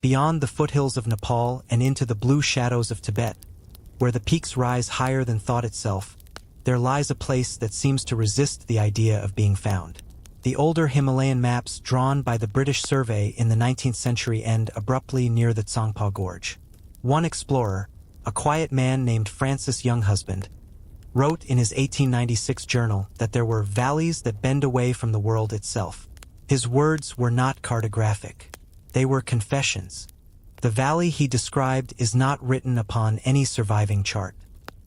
beyond the foothills of Nepal and into the blue shadows of Tibet, where the peaks rise higher than thought itself, there lies a place that seems to resist the idea of being found. The older Himalayan maps drawn by the British Survey in the 19th century end abruptly near the Tsongpa Gorge. One explorer, a quiet man named Francis Younghusband, wrote in his 1896 journal that there were valleys that bend away from the world itself. His words were not cartographic. They were confessions. The valley he described is not written upon any surviving chart.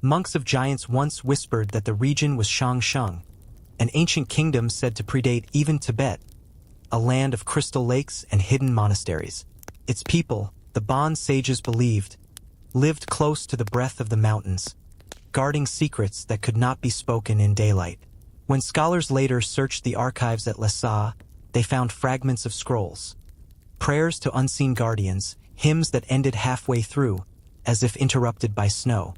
Monks of giants once whispered that the region was Shangsheng, an ancient kingdom said to predate even Tibet, a land of crystal lakes and hidden monasteries. Its people, the Bon sages believed, lived close to the breath of the mountains, guarding secrets that could not be spoken in daylight. When scholars later searched the archives at Lhasa, they found fragments of scrolls, prayers to unseen guardians, hymns that ended halfway through, as if interrupted by snow.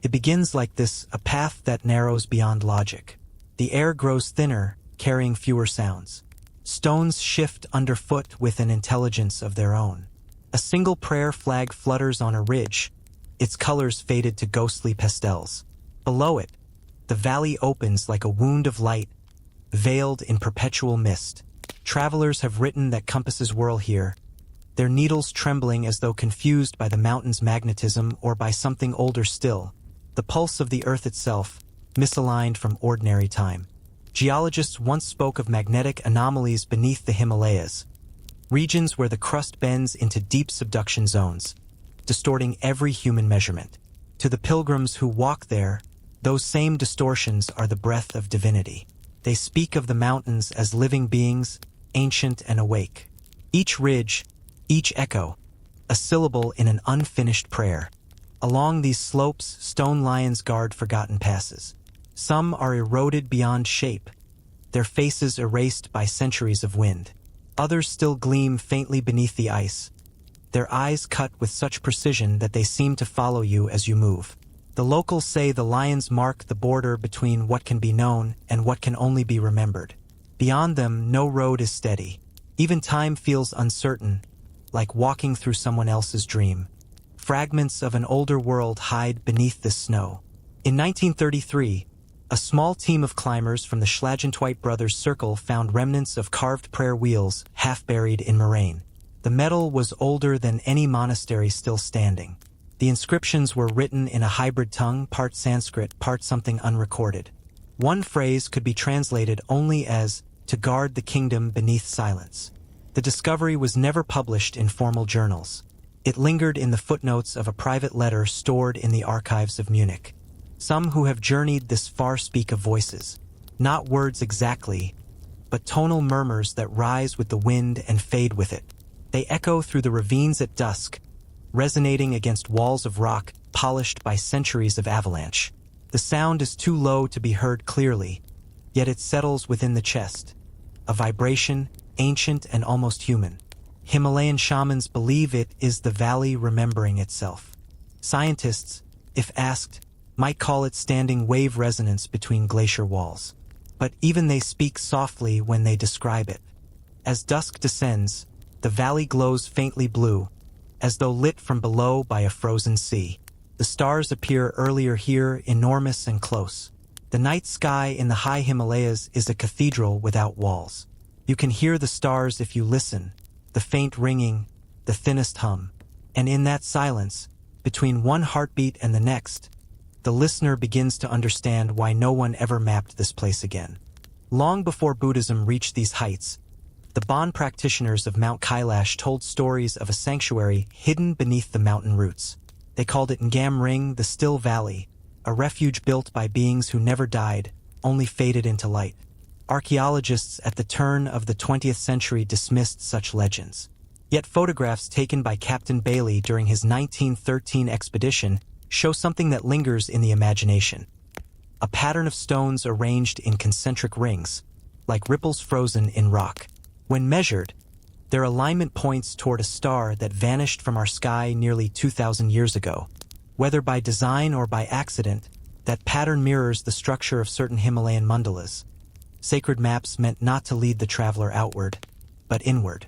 It begins like this, a path that narrows beyond logic. The air grows thinner, carrying fewer sounds. Stones shift underfoot with an intelligence of their own. A single prayer flag flutters on a ridge, its colors faded to ghostly pastels. Below it, the valley opens like a wound of light, veiled in perpetual mist. Travelers have written that compasses whirl here, their needles trembling as though confused by the mountain's magnetism or by something older still, the pulse of the earth itself, misaligned from ordinary time. Geologists once spoke of magnetic anomalies beneath the Himalayas, regions where the crust bends into deep subduction zones, distorting every human measurement. To the pilgrims who walk there, those same distortions are the breath of divinity. They speak of the mountains as living beings, ancient and awake. Each ridge, each echo, a syllable in an unfinished prayer. Along these slopes, stone lions guard forgotten passes. Some are eroded beyond shape, their faces erased by centuries of wind. Others still gleam faintly beneath the ice, their eyes cut with such precision that they seem to follow you as you move. The locals say the lions mark the border between what can be known and what can only be remembered. Beyond them, no road is steady. Even time feels uncertain, like walking through someone else's dream. Fragments of an older world hide beneath the snow. In 1933, a small team of climbers from the Schlagentweit brothers' circle found remnants of carved prayer wheels half buried in moraine. The metal was older than any monastery still standing. The inscriptions were written in a hybrid tongue, part Sanskrit, part something unrecorded. One phrase could be translated only as, "to guard the kingdom beneath silence." The discovery was never published in formal journals. It lingered in the footnotes of a private letter stored in the archives of Munich. Some who have journeyed this far speak of voices, not words exactly, but tonal murmurs that rise with the wind and fade with it. They echo through the ravines at dusk, resonating against walls of rock polished by centuries of avalanche. The sound is too low to be heard clearly, yet it settles within the chest, a vibration, ancient and almost human. Himalayan shamans believe it is the valley remembering itself. Scientists, if asked, might call it standing wave resonance between glacier walls. But even they speak softly when they describe it. As dusk descends, the valley glows faintly blue, as though lit from below by a frozen sea. The stars appear earlier here, enormous and close. The night sky in the high Himalayas is a cathedral without walls. You can hear the stars if you listen, the faint ringing, the thinnest hum. And in that silence, between one heartbeat and the next, the listener begins to understand why no one ever mapped this place again. Long before Buddhism reached these heights, the Bon practitioners of Mount Kailash told stories of a sanctuary hidden beneath the mountain roots. They called it Ngam Ring, the Still Valley, a refuge built by beings who never died, only faded into light. Archaeologists at the turn of the 20th century dismissed such legends. Yet photographs taken by Captain Bailey during his 1913 expedition show something that lingers in the imagination. A pattern of stones arranged in concentric rings, like ripples frozen in rock. When measured, their alignment points toward a star that vanished from our sky nearly 2,000 years ago. Whether by design or by accident, that pattern mirrors the structure of certain Himalayan mandalas. Sacred maps meant not to lead the traveler outward, but inward.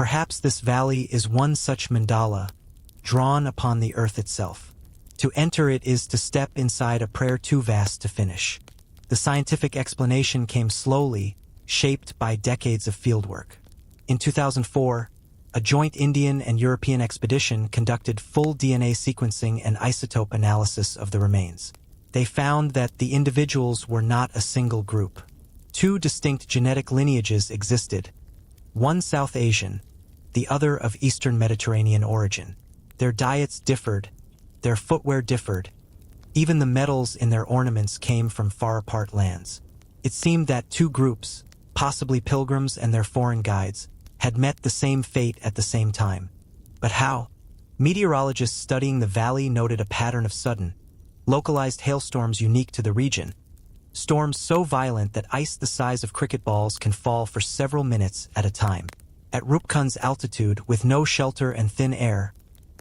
Perhaps this valley is one such mandala, drawn upon the earth itself. To enter it is to step inside a prayer too vast to finish. The scientific explanation came slowly, shaped by decades of fieldwork. In 2004, a joint Indian and European expedition conducted full DNA sequencing and isotope analysis of the remains. They found that the individuals were not a single group. Two distinct genetic lineages existed, one South Asian, the other of Eastern Mediterranean origin. Their diets differed, their footwear differed, even the metals in their ornaments came from far-apart lands. It seemed that two groups, possibly pilgrims and their foreign guides, had met the same fate at the same time. But how? Meteorologists studying the valley noted a pattern of sudden, localized hailstorms unique to the region. Storms so violent that ice the size of cricket balls can fall for several minutes at a time. At Rupkund's altitude, with no shelter and thin air,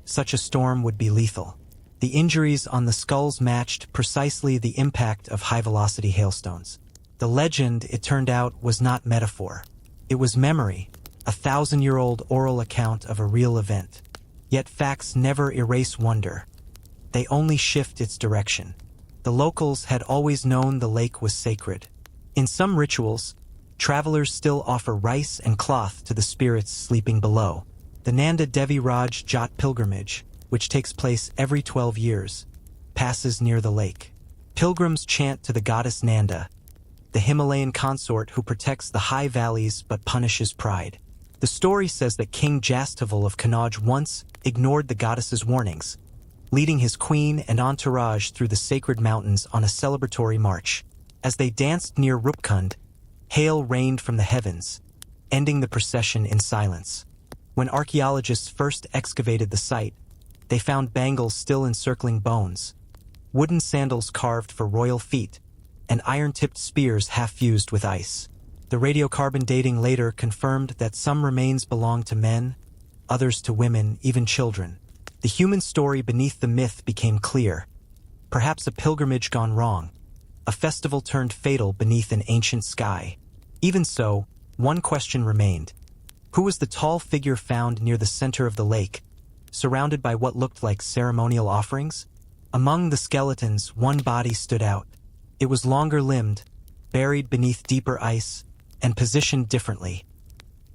such a storm would be lethal. The injuries on the skulls matched precisely the impact of high-velocity hailstones. The legend, it turned out, was not metaphor. It was memory, a 1,000-year-old oral account of a real event. Yet facts never erase wonder. They only shift its direction. The locals had always known the lake was sacred. In some rituals, travelers still offer rice and cloth to the spirits sleeping below. The Nanda Devi Raj Jat pilgrimage, which takes place every 12 years, passes near the lake. Pilgrims chant to the goddess Nanda, the Himalayan consort who protects the high valleys but punishes pride. The story says that King Jastaval of Kannauj once ignored the goddess's warnings, leading his queen and entourage through the sacred mountains on a celebratory march. As they danced near Rupkund, hail rained from the heavens, ending the procession in silence. When archaeologists first excavated the site, they found bangles still encircling bones, wooden sandals carved for royal feet, and iron-tipped spears half-fused with ice. The radiocarbon dating later confirmed that some remains belonged to men, others to women, even children. The human story beneath the myth became clear. Perhaps a pilgrimage gone wrong, a festival turned fatal beneath an ancient sky. Even so, one question remained. Who was the tall figure found near the center of the lake, surrounded by what looked like ceremonial offerings? Among the skeletons, one body stood out. It was longer-limbed, buried beneath deeper ice, and positioned differently.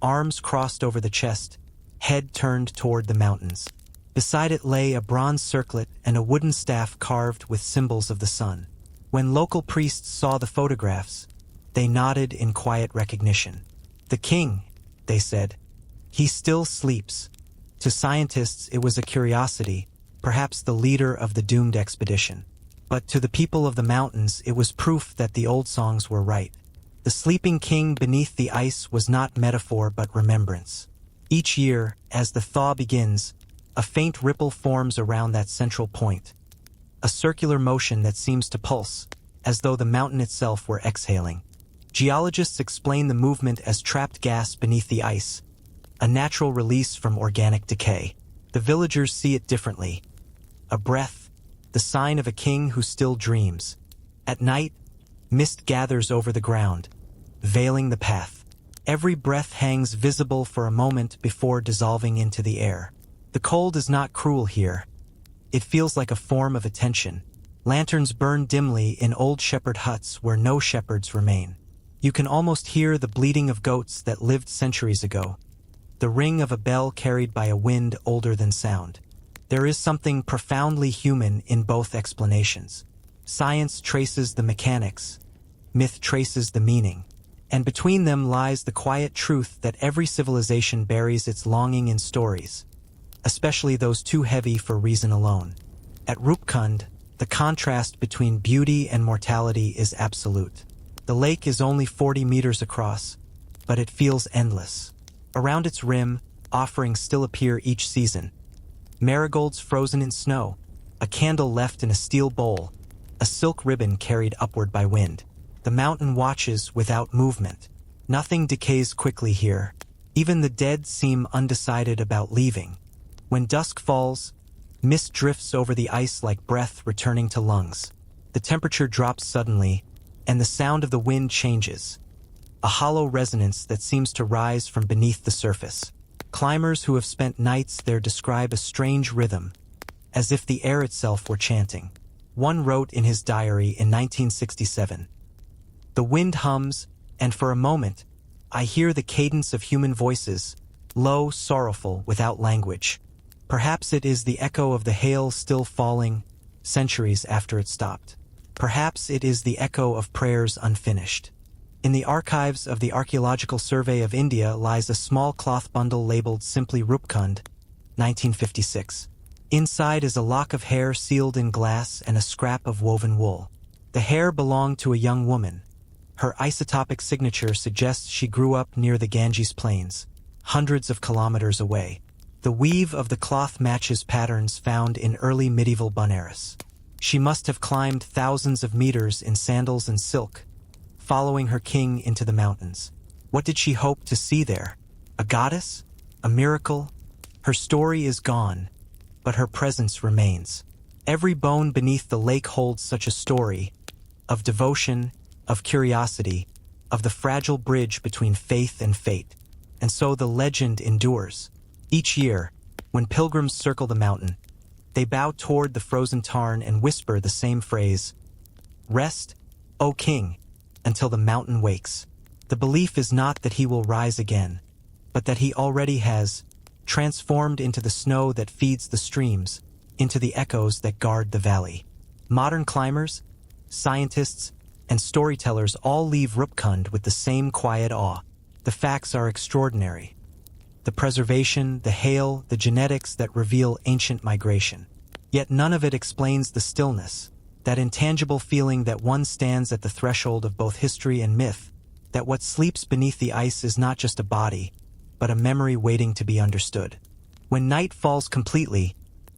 Arms crossed over the chest, head turned toward the mountains. Beside it lay a bronze circlet and a wooden staff carved with symbols of the sun. When local priests saw the photographs, they nodded in quiet recognition. "The king," they said. "He still sleeps." To scientists, it was a curiosity, perhaps the leader of the doomed expedition. But to the people of the mountains, it was proof that the old songs were right. The sleeping king beneath the ice was not metaphor but remembrance. Each year, as the thaw begins, a faint ripple forms around that central point, a circular motion that seems to pulse, as though the mountain itself were exhaling. Geologists explain the movement as trapped gas beneath the ice, a natural release from organic decay. The villagers see it differently. A breath, the sign of a king who still dreams. At night, mist gathers over the ground, veiling the path. Every breath hangs visible for a moment before dissolving into the air. The cold is not cruel here. It feels like a form of attention. Lanterns burn dimly in old shepherd huts where no shepherds remain. You can almost hear the bleating of goats that lived centuries ago, the ring of a bell carried by a wind older than sound. There is something profoundly human in both explanations. Science traces the mechanics, myth traces the meaning, and between them lies the quiet truth that every civilization buries its longing in stories, especially those too heavy for reason alone. At Rupkund, the contrast between beauty and mortality is absolute. The lake is only 40 meters across, but it feels endless. Around its rim, offerings still appear each season. Marigolds frozen in snow, a candle left in a steel bowl, a silk ribbon carried upward by wind. The mountain watches without movement. Nothing decays quickly here. Even the dead seem undecided about leaving. When dusk falls, mist drifts over the ice like breath returning to lungs. The temperature drops suddenly, and the sound of the wind changes, a hollow resonance that seems to rise from beneath the surface. Climbers who have spent nights there describe a strange rhythm, as if the air itself were chanting. One wrote in his diary in 1967, "The wind hums, and for a moment, I hear the cadence of human voices, low, sorrowful, without language. Perhaps it is the echo of the hail still falling, centuries after it stopped. Perhaps it is the echo of prayers unfinished." In the archives of the Archaeological Survey of India lies a small cloth bundle labeled simply Rupkund, 1956. Inside is a lock of hair sealed in glass and a scrap of woven wool. The hair belonged to a young woman. Her isotopic signature suggests she grew up near the Ganges Plains, hundreds of kilometers away. The weave of the cloth matches patterns found in early medieval Benares. She must have climbed thousands of meters in sandals and silk, following her king into the mountains. What did she hope to see there? A goddess? A miracle? Her story is gone, but her presence remains. Every bone beneath the lake holds such a story, of devotion, of curiosity, of the fragile bridge between faith and fate. And so the legend endures. Each year, when pilgrims circle the mountain, they bow toward the frozen tarn and whisper the same phrase, "Rest, O King, until the mountain wakes." The belief is not that he will rise again, but that he already has, transformed into the snow that feeds the streams, into the echoes that guard the valley. Modern climbers, scientists, and storytellers all leave Rupkund with the same quiet awe. The facts are extraordinary. The preservation, the hail, the genetics that reveal ancient migration. Yet none of it explains the stillness, that intangible feeling that one stands at the threshold of both history and myth, that what sleeps beneath the ice is not just a body, but a memory waiting to be understood. When night falls completely,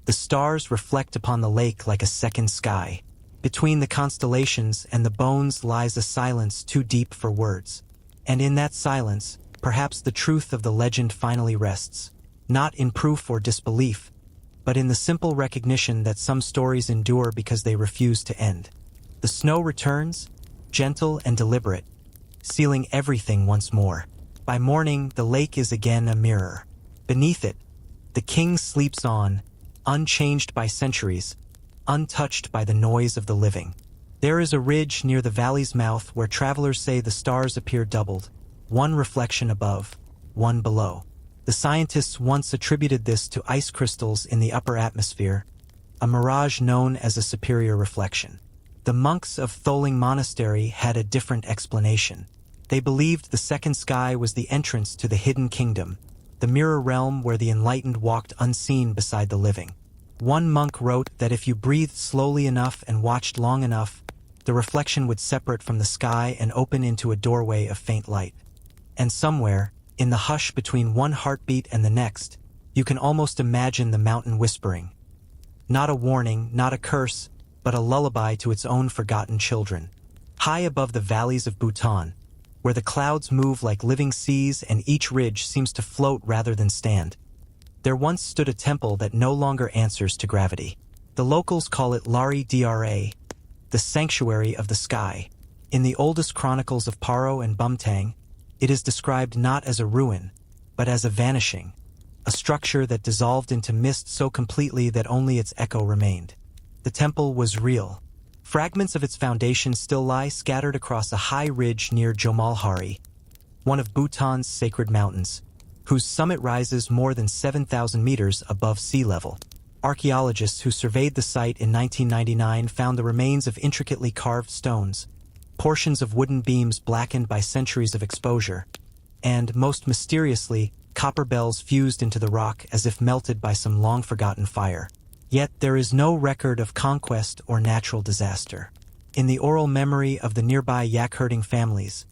the stars reflect upon the lake like a second sky. Between the constellations and the bones lies a silence too deep for words. And in that silence, perhaps the truth of the legend finally rests, not in proof or disbelief, but in the simple recognition that some stories endure because they refuse to end. The snow returns, gentle and deliberate, sealing everything once more. By morning, the lake is again a mirror. Beneath it, the king sleeps on, unchanged by centuries, untouched by the noise of the living. There is a ridge near the valley's mouth where travelers say the stars appear doubled, one reflection above, one below. The scientists once attributed this to ice crystals in the upper atmosphere, a mirage known as a superior reflection. The monks of Tholing Monastery had a different explanation. They believed the second sky was the entrance to the hidden kingdom, the mirror realm where the enlightened walked unseen beside the living. One monk wrote that if you breathed slowly enough and watched long enough, the reflection would separate from the sky and open into a doorway of faint light. And somewhere, in the hush between one heartbeat and the next, you can almost imagine the mountain whispering. Not a warning, not a curse, but a lullaby to its own forgotten children. High above the valleys of Bhutan, where the clouds move like living seas and each ridge seems to float rather than stand, there once stood a temple that no longer answers to gravity. The locals call it Lari Dra, the sanctuary of the sky. In the oldest chronicles of Paro and Bumtang, it is described not as a ruin, but as a vanishing, a structure that dissolved into mist so completely that only its echo remained. The temple was real. Fragments of its foundation still lie scattered across a high ridge near Jomalhari, one of Bhutan's sacred mountains, whose summit rises more than 7,000 meters above sea level. Archaeologists who surveyed the site in 1999 found the remains of intricately carved stones, portions of wooden beams blackened by centuries of exposure, and, most mysteriously, copper bells fused into the rock as if melted by some long-forgotten fire. Yet there is no record of conquest or natural disaster. In the oral memory of the nearby yak-herding families,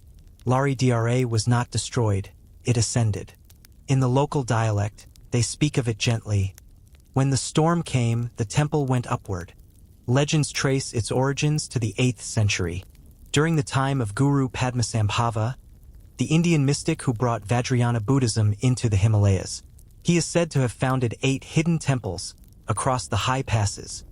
Lari Dra was not destroyed, it ascended. In the local dialect, they speak of it gently. When the storm came, the temple went upward. Legends trace its origins to the 8th century. During the time of Guru Padmasambhava, the Indian mystic who brought Vajrayana Buddhism into the Himalayas. He is said to have founded 8 hidden temples across the high passes,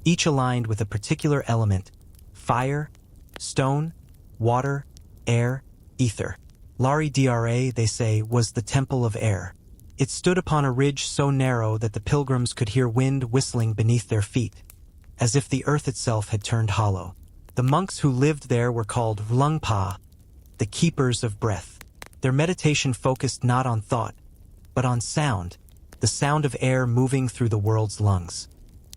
each aligned with a particular element: fire, stone, water, air, ether. Lari Dra, they say, was the temple of air. It stood upon a ridge so narrow that the pilgrims could hear wind whistling beneath their feet, as if the earth itself had turned hollow. The monks who lived there were called Lungpa, the keepers of breath. Their meditation focused not on thought, but on sound, the sound of air moving through the world's lungs.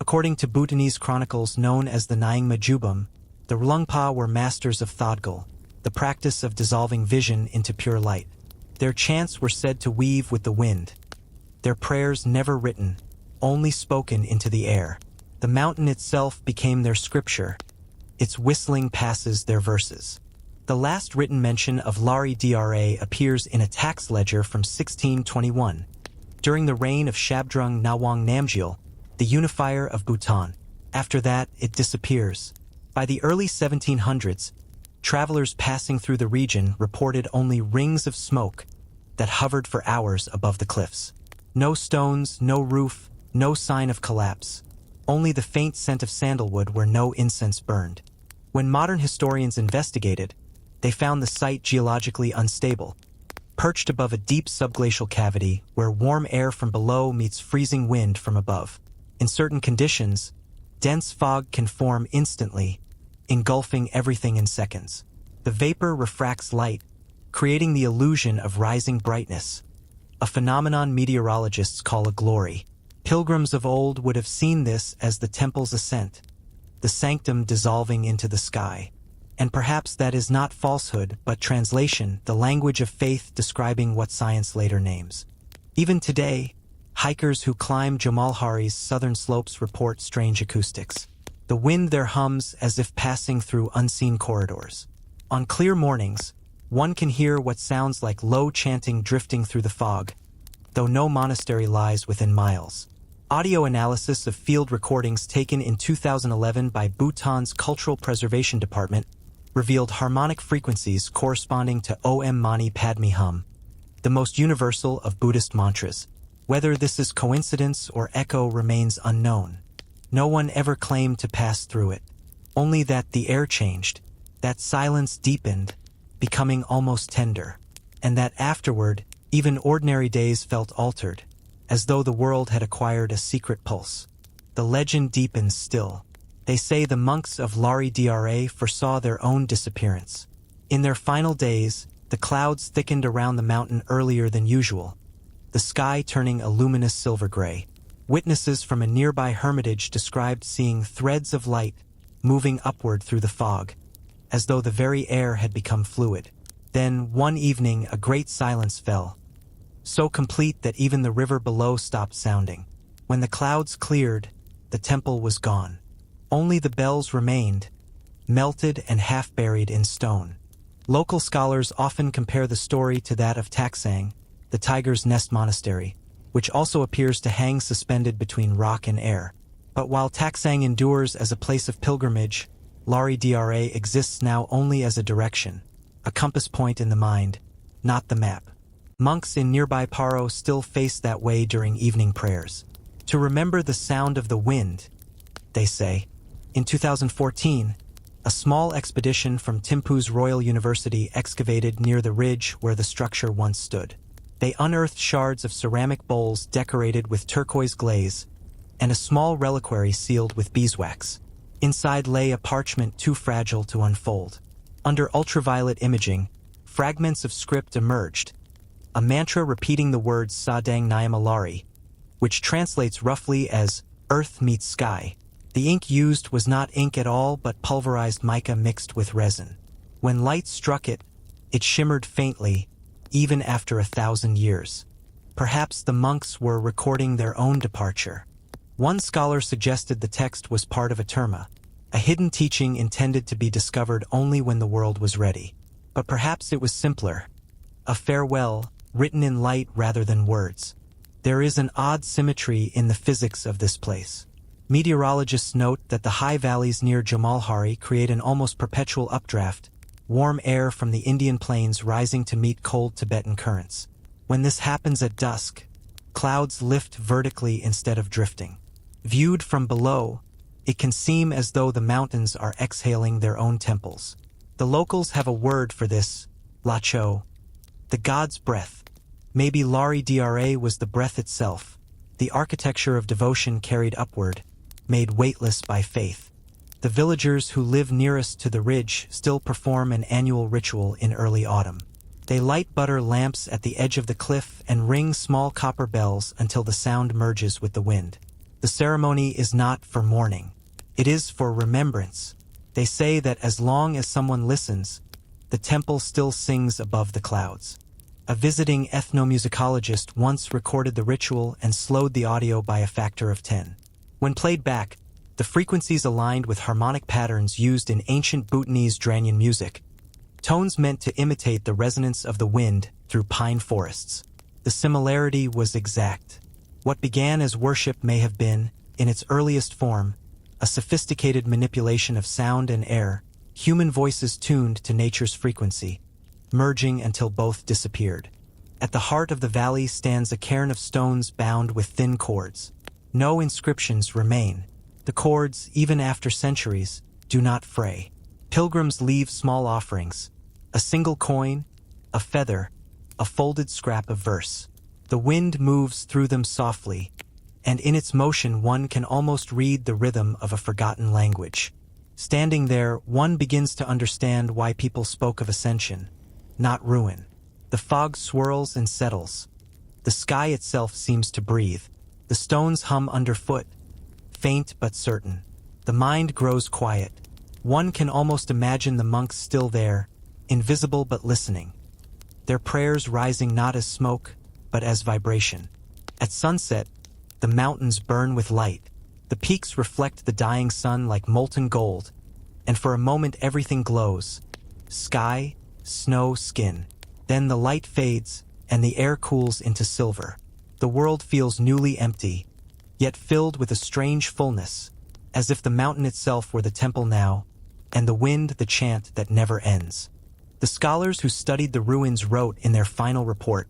According to Bhutanese chronicles known as the Nyingma Jubum, the Lungpa were masters of Thodgal, the practice of dissolving vision into pure light. Their chants were said to weave with the wind, their prayers never written, only spoken into the air. The mountain itself became their scripture, its whistling passes their verses. The last written mention of Lari Dra appears in a tax ledger from 1621, during the reign of Shabdrung Ngawang Namgyal, the unifier of Bhutan. After that, it disappears. By the early 1700s, travelers passing through the region reported only rings of smoke that hovered for hours above the cliffs. No stones, no roof, no sign of collapse. Only the faint scent of sandalwood where no incense burned. When modern historians investigated, they found the site geologically unstable, perched above a deep subglacial cavity where warm air from below meets freezing wind from above. In certain conditions, dense fog can form instantly, engulfing everything in seconds. The vapor refracts light, creating the illusion of rising brightness, a phenomenon meteorologists call a glory. Pilgrims of old would have seen this as the temple's ascent, the sanctum dissolving into the sky. And perhaps that is not falsehood, but translation, the language of faith describing what science later names. Even today, hikers who climb Jamalhari's southern slopes report strange acoustics. The wind there hums as if passing through unseen corridors. On clear mornings, one can hear what sounds like low chanting drifting through the fog, though no monastery lies within miles. Audio analysis of field recordings taken in 2011 by Bhutan's Cultural Preservation Department revealed harmonic frequencies corresponding to Om Mani Padme Hum, the most universal of Buddhist mantras. Whether this is coincidence or echo remains unknown. No one ever claimed to pass through it, only that the air changed, that silence deepened, becoming almost tender, and that afterward, even ordinary days felt altered, as though the world had acquired a secret pulse. The legend deepens still. They say the monks of Lari Dra foresaw their own disappearance. In their final days, the clouds thickened around the mountain earlier than usual, the sky turning a luminous silver gray. Witnesses from a nearby hermitage described seeing threads of light moving upward through the fog, as though the very air had become fluid. Then, one evening, a great silence fell, so complete that even the river below stopped sounding. When the clouds cleared, the temple was gone. Only the bells remained, melted and half-buried in stone. Local scholars often compare the story to that of Taksang, the Tiger's Nest Monastery, which also appears to hang suspended between rock and air. But while Taksang endures as a place of pilgrimage, Lari Dra exists now only as a direction, a compass point in the mind, not the map. Monks in nearby Paro still face that way during evening prayers. To remember the sound of the wind, they say. In 2014, a small expedition from Thimphu's Royal University excavated near the ridge where the structure once stood. They unearthed shards of ceramic bowls decorated with turquoise glaze and a small reliquary sealed with beeswax. Inside lay a parchment too fragile to unfold. Under ultraviolet imaging, fragments of script emerged, a mantra repeating the words Sadang Nyamalari, which translates roughly as earth meets sky. The ink used was not ink at all but pulverized mica mixed with resin. When light struck it, it shimmered faintly, even after 1,000 years. Perhaps the monks were recording their own departure. One scholar suggested the text was part of a terma, a hidden teaching intended to be discovered only when the world was ready. But perhaps it was simpler, a farewell, written in light rather than words. There is an odd symmetry in the physics of this place. Meteorologists note that the high valleys near Jamalhari create an almost perpetual updraft, warm air from the Indian plains rising to meet cold Tibetan currents. When this happens at dusk, clouds lift vertically instead of drifting. Viewed from below, it can seem as though the mountains are exhaling their own temples. The locals have a word for this, lacho, the god's breath. Maybe Lari Dra was the breath itself, the architecture of devotion carried upward, made weightless by faith. The villagers who live nearest to the ridge still perform an annual ritual in early autumn. They light butter lamps at the edge of the cliff and ring small copper bells until the sound merges with the wind. The ceremony is not for mourning. It is for remembrance. They say that as long as someone listens, the temple still sings above the clouds. A visiting ethnomusicologist once recorded the ritual and slowed the audio by a factor of 10. When played back, the frequencies aligned with harmonic patterns used in ancient Bhutanese Dranian music, tones meant to imitate the resonance of the wind through pine forests. The similarity was exact. What began as worship may have been, in its earliest form, a sophisticated manipulation of sound and air, human voices tuned to nature's frequency, merging until both disappeared. At the heart of the valley stands a cairn of stones bound with thin cords. No inscriptions remain. The cords, even after centuries, do not fray. Pilgrims leave small offerings, a single coin, a feather, a folded scrap of verse. The wind moves through them softly, and in its motion one can almost read the rhythm of a forgotten language. Standing there, one begins to understand why people spoke of ascension, not ruin. The fog swirls and settles. The sky itself seems to breathe. The stones hum underfoot, faint but certain. The mind grows quiet. One can almost imagine the monks still there, invisible but listening. Their prayers rising not as smoke, but as vibration. At sunset, the mountains burn with light. The peaks reflect the dying sun like molten gold, and for a moment everything glows. Sky, snow, skin. Then the light fades, and the air cools into silver. The world feels newly empty, yet filled with a strange fullness, as if the mountain itself were the temple now, and the wind the chant that never ends. The scholars who studied the ruins wrote in their final report,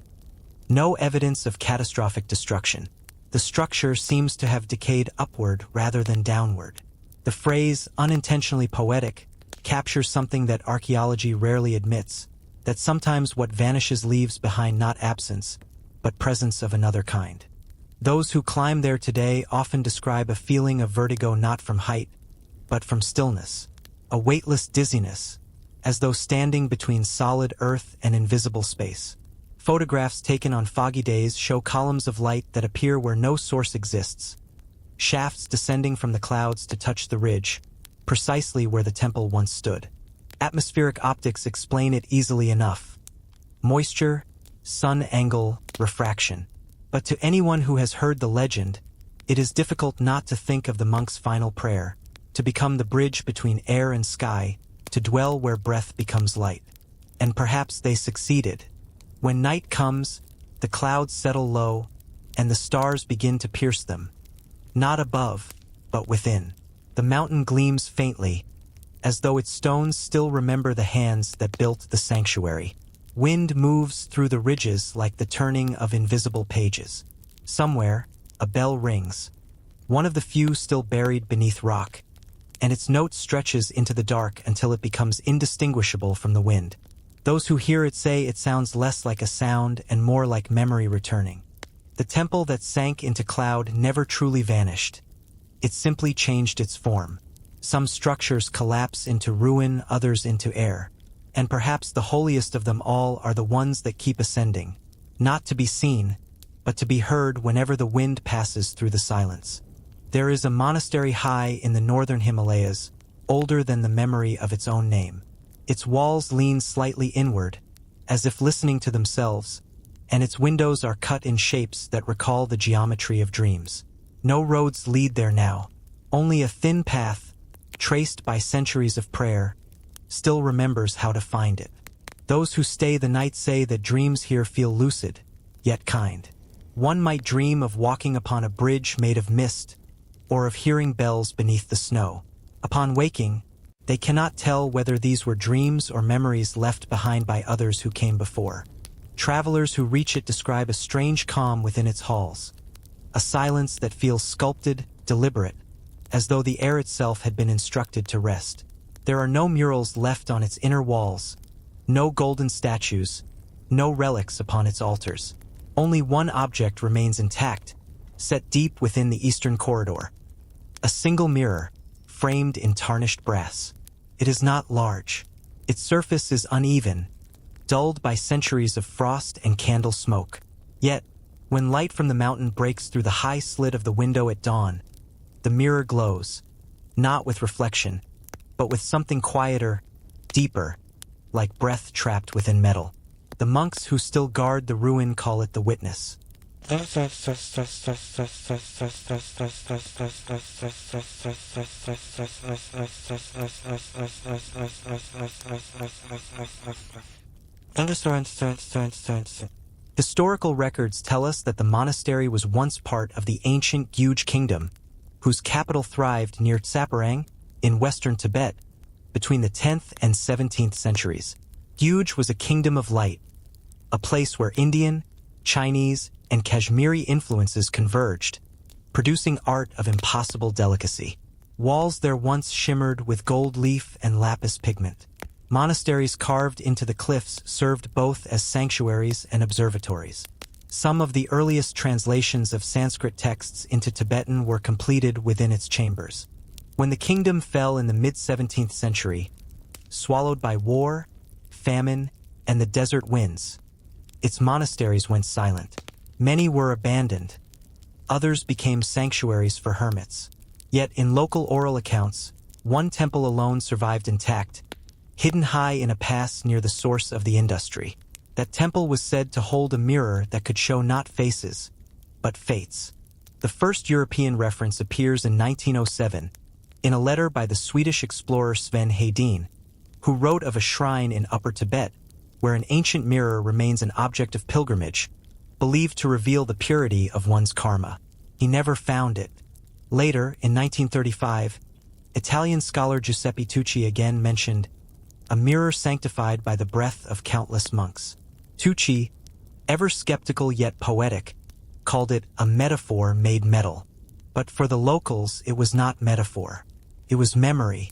"No evidence of catastrophic destruction. The structure seems to have decayed upward rather than downward." The phrase, unintentionally poetic, captures something that archaeology rarely admits, that sometimes what vanishes leaves behind not absence, but presence of another kind. Those who climb there today often describe a feeling of vertigo not from height, but from stillness, a weightless dizziness, as though standing between solid earth and invisible space. Photographs taken on foggy days show columns of light that appear where no source exists, shafts descending from the clouds to touch the ridge, precisely where the temple once stood. Atmospheric optics explain it easily enough. Moisture, sun angle, refraction. But to anyone who has heard the legend, it is difficult not to think of the monk's final prayer, to become the bridge between air and sky, to dwell where breath becomes light. And perhaps they succeeded. When night comes, the clouds settle low, and the stars begin to pierce them. Not above, but within. The mountain gleams faintly, as though its stones still remember the hands that built the sanctuary. Wind moves through the ridges like the turning of invisible pages. Somewhere, a bell rings, one of the few still buried beneath rock, and its note stretches into the dark until it becomes indistinguishable from the wind. Those who hear it say it sounds less like a sound and more like memory returning. The temple that sank into cloud never truly vanished. It simply changed its form. Some structures collapse into ruin, others into air. And perhaps the holiest of them all are the ones that keep ascending, not to be seen, but to be heard whenever the wind passes through the silence. There is a monastery high in the northern Himalayas, older than the memory of its own name. Its walls lean slightly inward, as if listening to themselves, and its windows are cut in shapes that recall the geometry of dreams. No roads lead there now, only a thin path, traced by centuries of prayer, still remembers how to find it. Those who stay the night say that dreams here feel lucid, yet kind. One might dream of walking upon a bridge made of mist, or of hearing bells beneath the snow. Upon waking, they cannot tell whether these were dreams or memories left behind by others who came before. Travelers who reach it describe a strange calm within its halls, a silence that feels sculpted, deliberate, as though the air itself had been instructed to rest. There are no murals left on its inner walls, no golden statues, no relics upon its altars. Only one object remains intact, set deep within the eastern corridor. A single mirror, framed in tarnished brass. It is not large. Its surface is uneven, dulled by centuries of frost and candle smoke. Yet, when light from the mountain breaks through the high slit of the window at dawn, the mirror glows, not with reflection, but with something quieter, deeper, like breath trapped within metal. The monks who still guard the ruin call it the witness. Historical records tell us that the monastery was once part of the ancient Gyuj kingdom, whose capital thrived near Tsaparang, in western Tibet, between the 10th and 17th centuries. Gyuj was a kingdom of light, a place where Indian, Chinese, and Kashmiri influences converged, producing art of impossible delicacy. Walls there once shimmered with gold leaf and lapis pigment. Monasteries carved into the cliffs served both as sanctuaries and observatories. Some of the earliest translations of Sanskrit texts into Tibetan were completed within its chambers. When the kingdom fell in the mid-17th century, swallowed by war, famine, and the desert winds, its monasteries went silent. Many were abandoned. Others became sanctuaries for hermits. Yet in local oral accounts, one temple alone survived intact, hidden high in a pass near the source of the industry. That temple was said to hold a mirror that could show not faces, but fates. The first European reference appears in 1907, in a letter by the Swedish explorer Sven Hedin, who wrote of a shrine in Upper Tibet, where an ancient mirror remains an object of pilgrimage, believed to reveal the purity of one's karma. He never found it. Later, in 1935, Italian scholar Giuseppe Tucci again mentioned a mirror sanctified by the breath of countless monks. Tucci, ever skeptical yet poetic, called it a metaphor made metal. But for the locals, it was not metaphor. It was memory.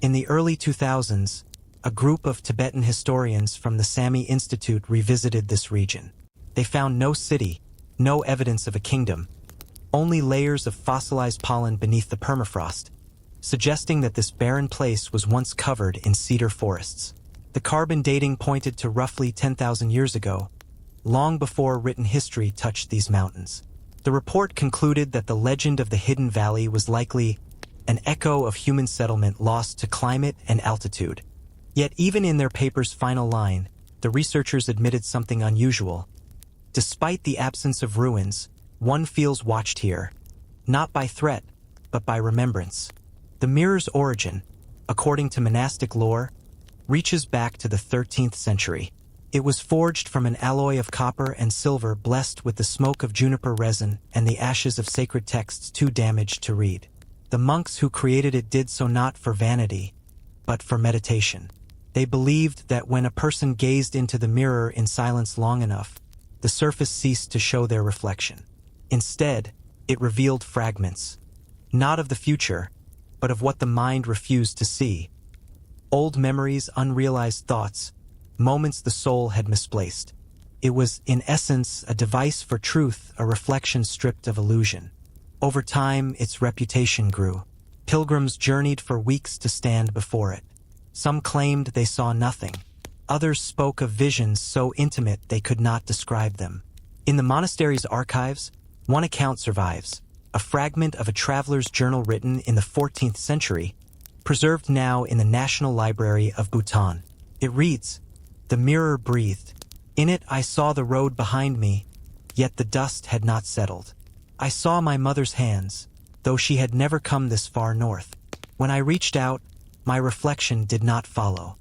In the early 2000s, a group of Tibetan historians from the Sami Institute revisited this region. They found no city, no evidence of a kingdom, only layers of fossilized pollen beneath the permafrost, suggesting that this barren place was once covered in cedar forests. The carbon dating pointed to roughly 10,000 years ago, long before written history touched these mountains. The report concluded that the legend of the hidden valley was likely an echo of human settlement lost to climate and altitude. Yet even in their paper's final line, the researchers admitted something unusual. Despite the absence of ruins, one feels watched here, not by threat, but by remembrance. The mirror's origin, according to monastic lore, reaches back to the 13th century. It was forged from an alloy of copper and silver blessed with the smoke of juniper resin and the ashes of sacred texts too damaged to read. The monks who created it did so not for vanity, but for meditation. They believed that when a person gazed into the mirror in silence long enough, the surface ceased to show their reflection. Instead, it revealed fragments, not of the future, but of what the mind refused to see. Old memories, unrealized thoughts, moments the soul had misplaced. It was, in essence, a device for truth, a reflection stripped of illusion. Over time, its reputation grew. Pilgrims journeyed for weeks to stand before it. Some claimed they saw nothing. Others spoke of visions so intimate they could not describe them. In the monastery's archives, one account survives, a fragment of a traveler's journal written in the 14th century, preserved now in the National Library of Bhutan. It reads, "The mirror breathed. In it I saw the road behind me, yet the dust had not settled. I saw my mother's hands, though she had never come this far north. When I reached out, my reflection did not follow."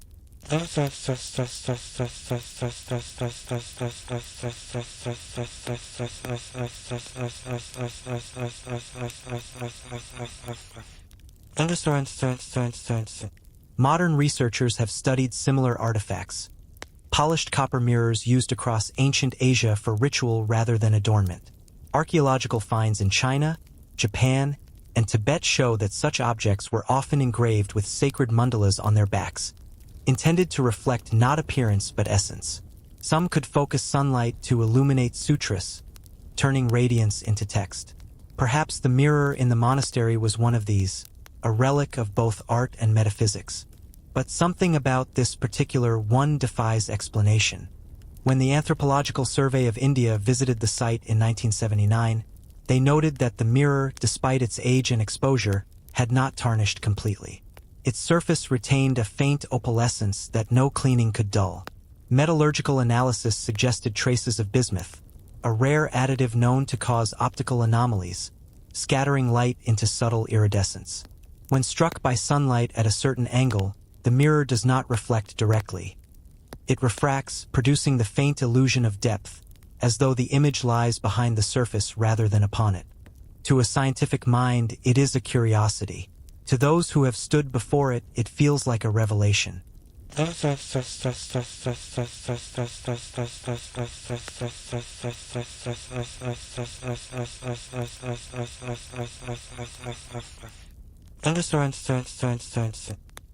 Modern researchers have studied similar artifacts, polished copper mirrors used across ancient Asia for ritual rather than adornment. Archaeological finds in China, Japan, and Tibet show that such objects were often engraved with sacred mandalas on their backs, intended to reflect not appearance but essence. Some could focus sunlight to illuminate sutras, turning radiance into text. Perhaps the mirror in the monastery was one of these, a relic of both art and metaphysics. But something about this particular one defies explanation. When the Anthropological Survey of India visited the site in 1979, they noted that the mirror, despite its age and exposure, had not tarnished completely. Its surface retained a faint opalescence that no cleaning could dull. Metallurgical analysis suggested traces of bismuth, a rare additive known to cause optical anomalies, scattering light into subtle iridescence. When struck by sunlight at a certain angle, the mirror does not reflect directly. It refracts, producing the faint illusion of depth, as though the image lies behind the surface rather than upon it. To a scientific mind, it is a curiosity. To those who have stood before it, it feels like a revelation.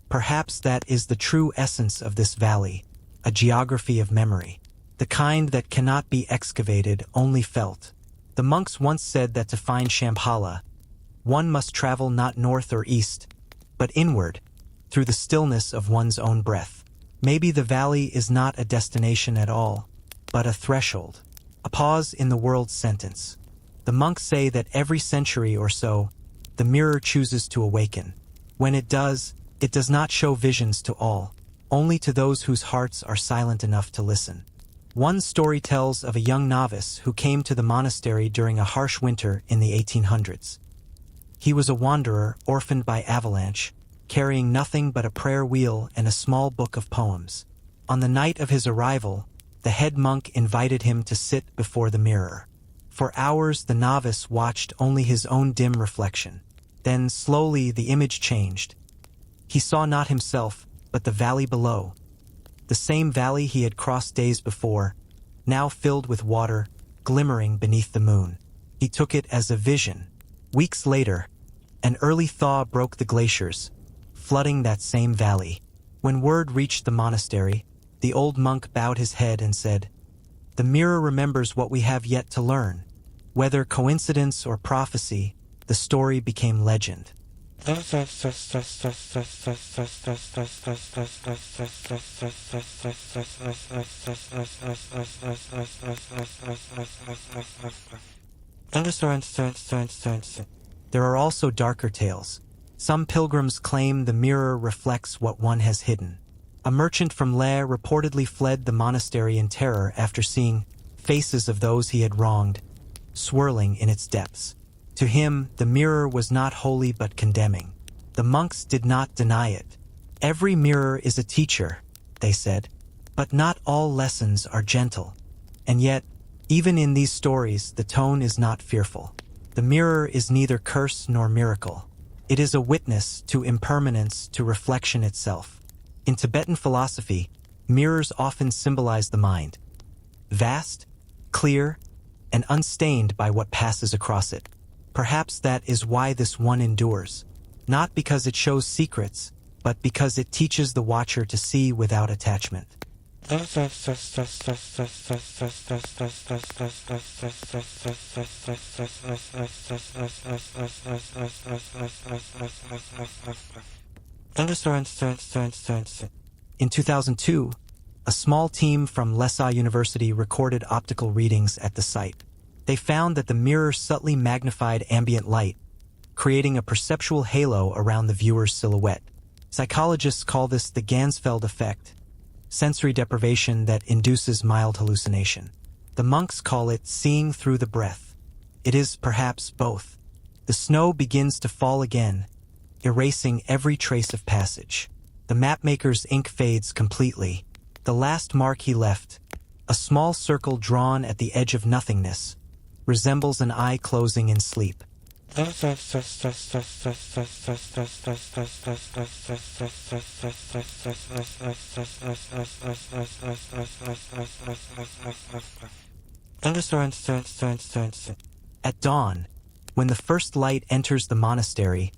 Perhaps that is the true essence of this valley, a geography of memory, the kind that cannot be excavated, only felt. The monks once said that to find Shambhala, one must travel not north or east, but inward, through the stillness of one's own breath. Maybe the valley is not a destination at all, but a threshold, a pause in the world's sentence. The monks say that every century or so, the mirror chooses to awaken. When it does not show visions to all, only to those whose hearts are silent enough to listen. One story tells of a young novice who came to the monastery during a harsh winter in the 1800s. He was a wanderer, orphaned by avalanche, carrying nothing but a prayer wheel and a small book of poems. On the night of his arrival, the head monk invited him to sit before the mirror. For hours the novice watched only his own dim reflection. Then slowly the image changed. He saw not himself, but the valley below. The same valley he had crossed days before, now filled with water, glimmering beneath the moon. He took it as a vision. Weeks later, an early thaw broke the glaciers, flooding that same valley. When word reached the monastery, the old monk bowed his head and said, "The mirror remembers what we have yet to learn." Whether coincidence or prophecy, the story became legend. There are also darker tales. Some pilgrims claim the mirror reflects what one has hidden. A merchant from Leh reportedly fled the monastery in terror after seeing faces of those he had wronged, swirling in its depths. To him, the mirror was not holy but condemning. The monks did not deny it. Every mirror is a teacher, they said, but not all lessons are gentle. And yet, even in these stories, the tone is not fearful. The mirror is neither curse nor miracle. It is a witness to impermanence, to reflection itself. In Tibetan philosophy, mirrors often symbolize the mind, vast, clear, and unstained by what passes across it. Perhaps that is why this one endures, not because it shows secrets, but because it teaches the watcher to see without attachment. In 2002, a small team from Lhasa University recorded optical readings at the site. They found that the mirror subtly magnified ambient light, creating a perceptual halo around the viewer's silhouette. Psychologists call this the Ganzfeld effect, sensory deprivation that induces mild hallucination. The monks call it seeing through the breath. It is perhaps both. The snow begins to fall again, erasing every trace of passage. The mapmaker's ink fades completely. The last mark he left, a small circle drawn at the edge of nothingness, resembles an eye closing in sleep. At dawn, when the first light enters the monastery,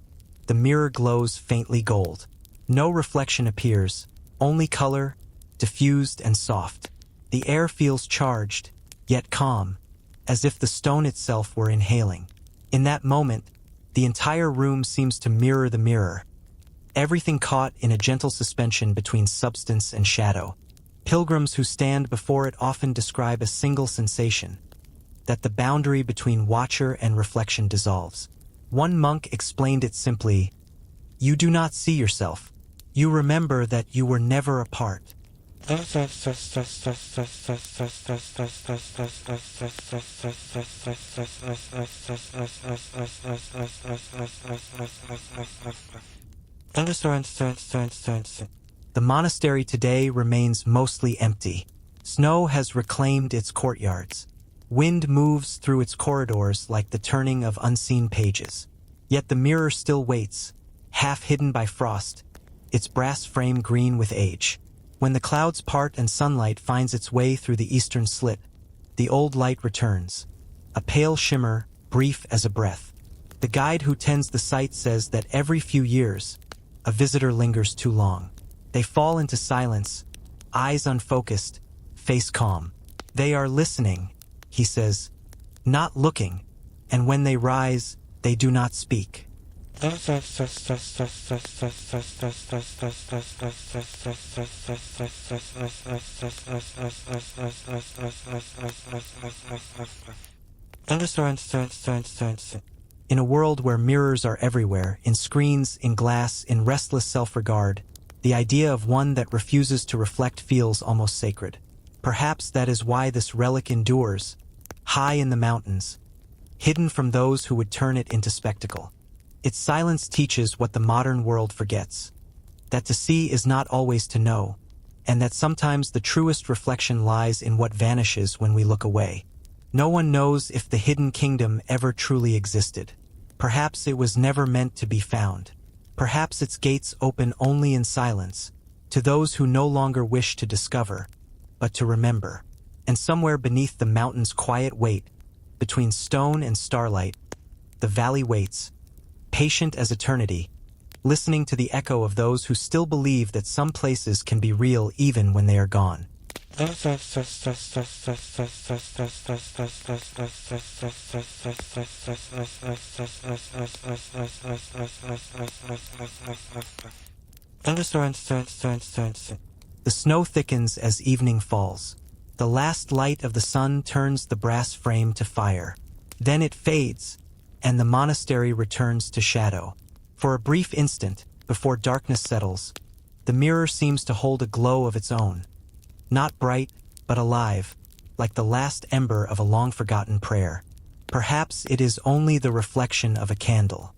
the mirror glows faintly gold. No reflection appears, only color, diffused and soft. The air feels charged, yet calm, as if the stone itself were inhaling. In that moment, the entire room seems to mirror the mirror, everything caught in a gentle suspension between substance and shadow. Pilgrims who stand before it often describe a single sensation, that the boundary between watcher and reflection dissolves. One monk explained it simply: "You do not see yourself. You remember that you were never apart." The monastery today remains mostly empty. Snow has reclaimed its courtyards. Wind moves through its corridors like the turning of unseen pages. Yet the mirror still waits, half hidden by frost, its brass frame green with age. When the clouds part and sunlight finds its way through the eastern slit, the old light returns, a pale shimmer, brief as a breath. The guide who tends the site says that every few years, a visitor lingers too long. They fall into silence, eyes unfocused, face calm. They are listening, he says, not looking, and when they rise, they do not speak. In a world where mirrors are everywhere, in screens, in glass, in restless self-regard, the idea of one that refuses to reflect feels almost sacred. Perhaps that is why this relic endures, high in the mountains, hidden from those who would turn it into spectacle. Its silence teaches what the modern world forgets, that to see is not always to know, and that sometimes the truest reflection lies in what vanishes when we look away. No one knows if the hidden kingdom ever truly existed. Perhaps it was never meant to be found. Perhaps its gates open only in silence, to those who no longer wish to discover, but to remember. And somewhere beneath the mountain's quiet weight, between stone and starlight, the valley waits, patient as eternity, listening to the echo of those who still believe that some places can be real even when they are gone. The snow thickens as evening falls. The last light of the sun turns the brass frame to fire. Then it fades, and the monastery returns to shadow. For a brief instant, before darkness settles, the mirror seems to hold a glow of its own. Not bright, but alive, like the last ember of a long-forgotten prayer. Perhaps it is only the reflection of a candle.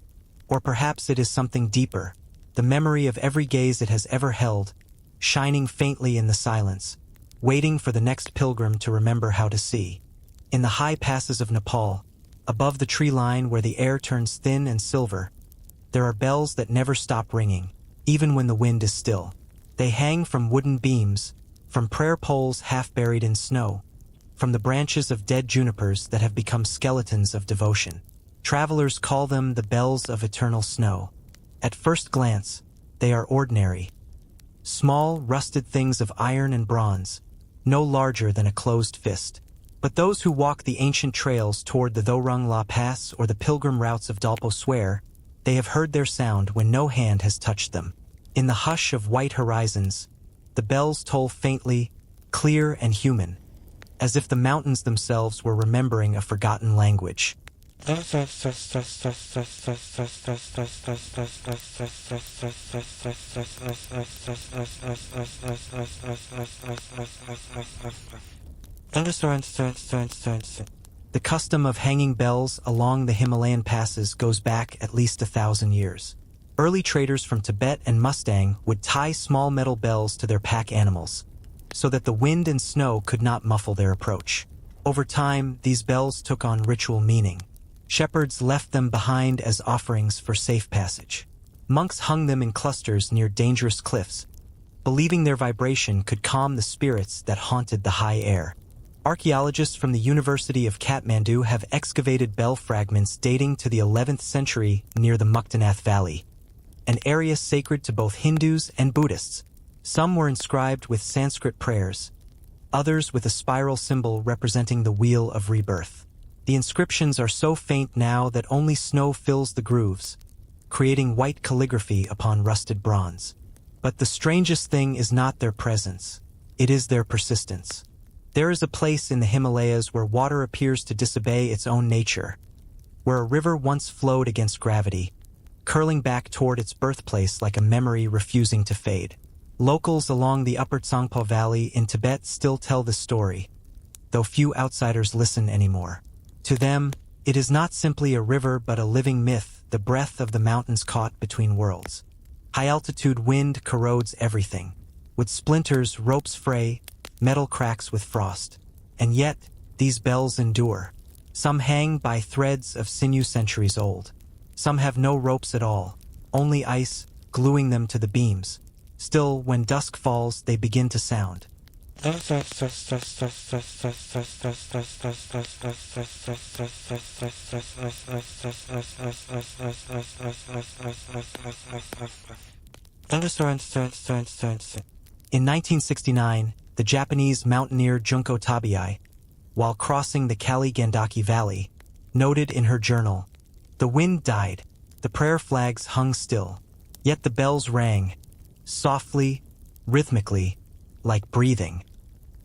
Or perhaps it is something deeper, the memory of every gaze it has ever held, shining faintly in the silence, waiting for the next pilgrim to remember how to see. In the high passes of Nepal, above the tree line where the air turns thin and silver, there are bells that never stop ringing, even when the wind is still. They hang from wooden beams, from prayer poles half buried in snow, from the branches of dead junipers that have become skeletons of devotion. Travelers call them the bells of eternal snow. At first glance, they are ordinary. Small, rusted things of iron and bronze, no larger than a closed fist. But those who walk the ancient trails toward the Dhorung La Pass or the pilgrim routes of Dalpo swear they have heard their sound when no hand has touched them. In the hush of white horizons, the bells toll faintly, clear and human, as if the mountains themselves were remembering a forgotten language. The custom of hanging bells along the Himalayan passes goes back at least 1,000 years. Early traders from Tibet and Mustang would tie small metal bells to their pack animals, so that the wind and snow could not muffle their approach. Over time, these bells took on ritual meaning. Shepherds left them behind as offerings for safe passage. Monks hung them in clusters near dangerous cliffs, believing their vibration could calm the spirits that haunted the high air. Archaeologists from the University of Kathmandu have excavated bell fragments dating to the 11th century near the Muktanath Valley, an area sacred to both Hindus and Buddhists. Some were inscribed with Sanskrit prayers, others with a spiral symbol representing the wheel of rebirth. The inscriptions are so faint now that only snow fills the grooves, creating white calligraphy upon rusted bronze. But the strangest thing is not their presence, it is their persistence. There is a place in the Himalayas where water appears to disobey its own nature, where a river once flowed against gravity, curling back toward its birthplace like a memory refusing to fade. Locals along the upper Tsangpo Valley in Tibet still tell this story, though few outsiders listen anymore. To them, it is not simply a river but a living myth, the breath of the mountains caught between worlds. High-altitude wind corrodes everything. With splinters, ropes fray, metal cracks with frost. And yet, these bells endure. Some hang by threads of sinew centuries old. Some have no ropes at all, only ice, gluing them to the beams. Still, when dusk falls, they begin to sound. In 1969, the Japanese mountaineer Junko Tabai, while crossing the Kali-Gandaki Valley, noted in her journal, "The wind died, the prayer flags hung still, yet the bells rang, softly, rhythmically, like breathing."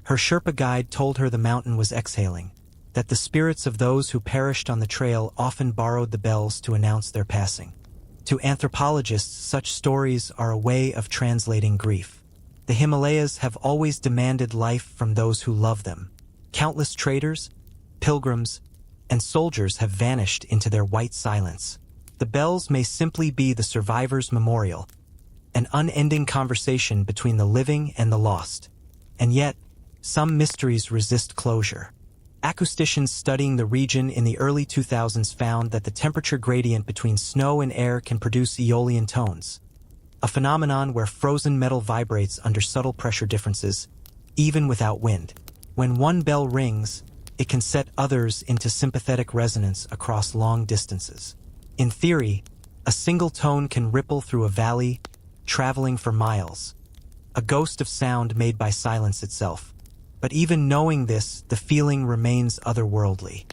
Her Sherpa guide told her the mountain was exhaling, that the spirits of those who perished on the trail often borrowed the bells to announce their passing. To anthropologists, such stories are a way of translating grief. The Himalayas have always demanded life from those who love them. Countless traders, pilgrims, and soldiers have vanished into their white silence. The bells may simply be the survivor's memorial, an unending conversation between the living and the lost. And yet, some mysteries resist closure. Acousticians studying the region in the early 2000s found that the temperature gradient between snow and air can produce aeolian tones, a phenomenon where frozen metal vibrates under subtle pressure differences, even without wind. When one bell rings, it can set others into sympathetic resonance across long distances. In theory, a single tone can ripple through a valley, traveling for miles, a ghost of sound made by silence itself. But even knowing this, the feeling remains otherworldly.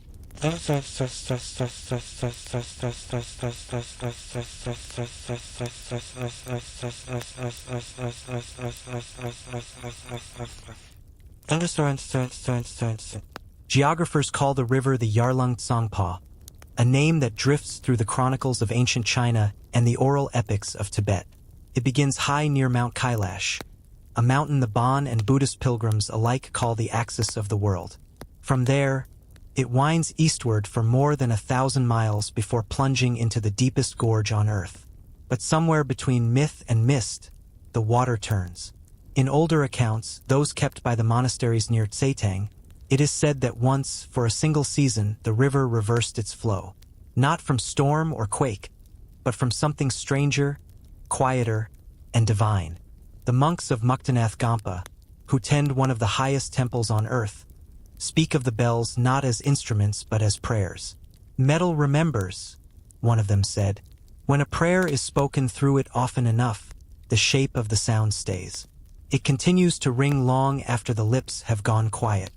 Geographers call the river the Yarlung Tsangpo, a name that drifts through the chronicles of ancient China and the oral epics of Tibet. It begins high near Mount Kailash, a mountain the Bon and Buddhist pilgrims alike call the axis of the world. From there, it winds eastward for more than 1,000 miles before plunging into the deepest gorge on Earth. But somewhere between myth and mist, the water turns. In older accounts, those kept by the monasteries near Tsetang, it is said that once, for a single season, the river reversed its flow. Not from storm or quake, but from something stranger, quieter, and divine. The monks of Muktanath Gampa, who tend one of the highest temples on earth, speak of the bells not as instruments but as prayers. "Metal remembers," one of them said. "When a prayer is spoken through it often enough, the shape of the sound stays. It continues to ring long after the lips have gone quiet."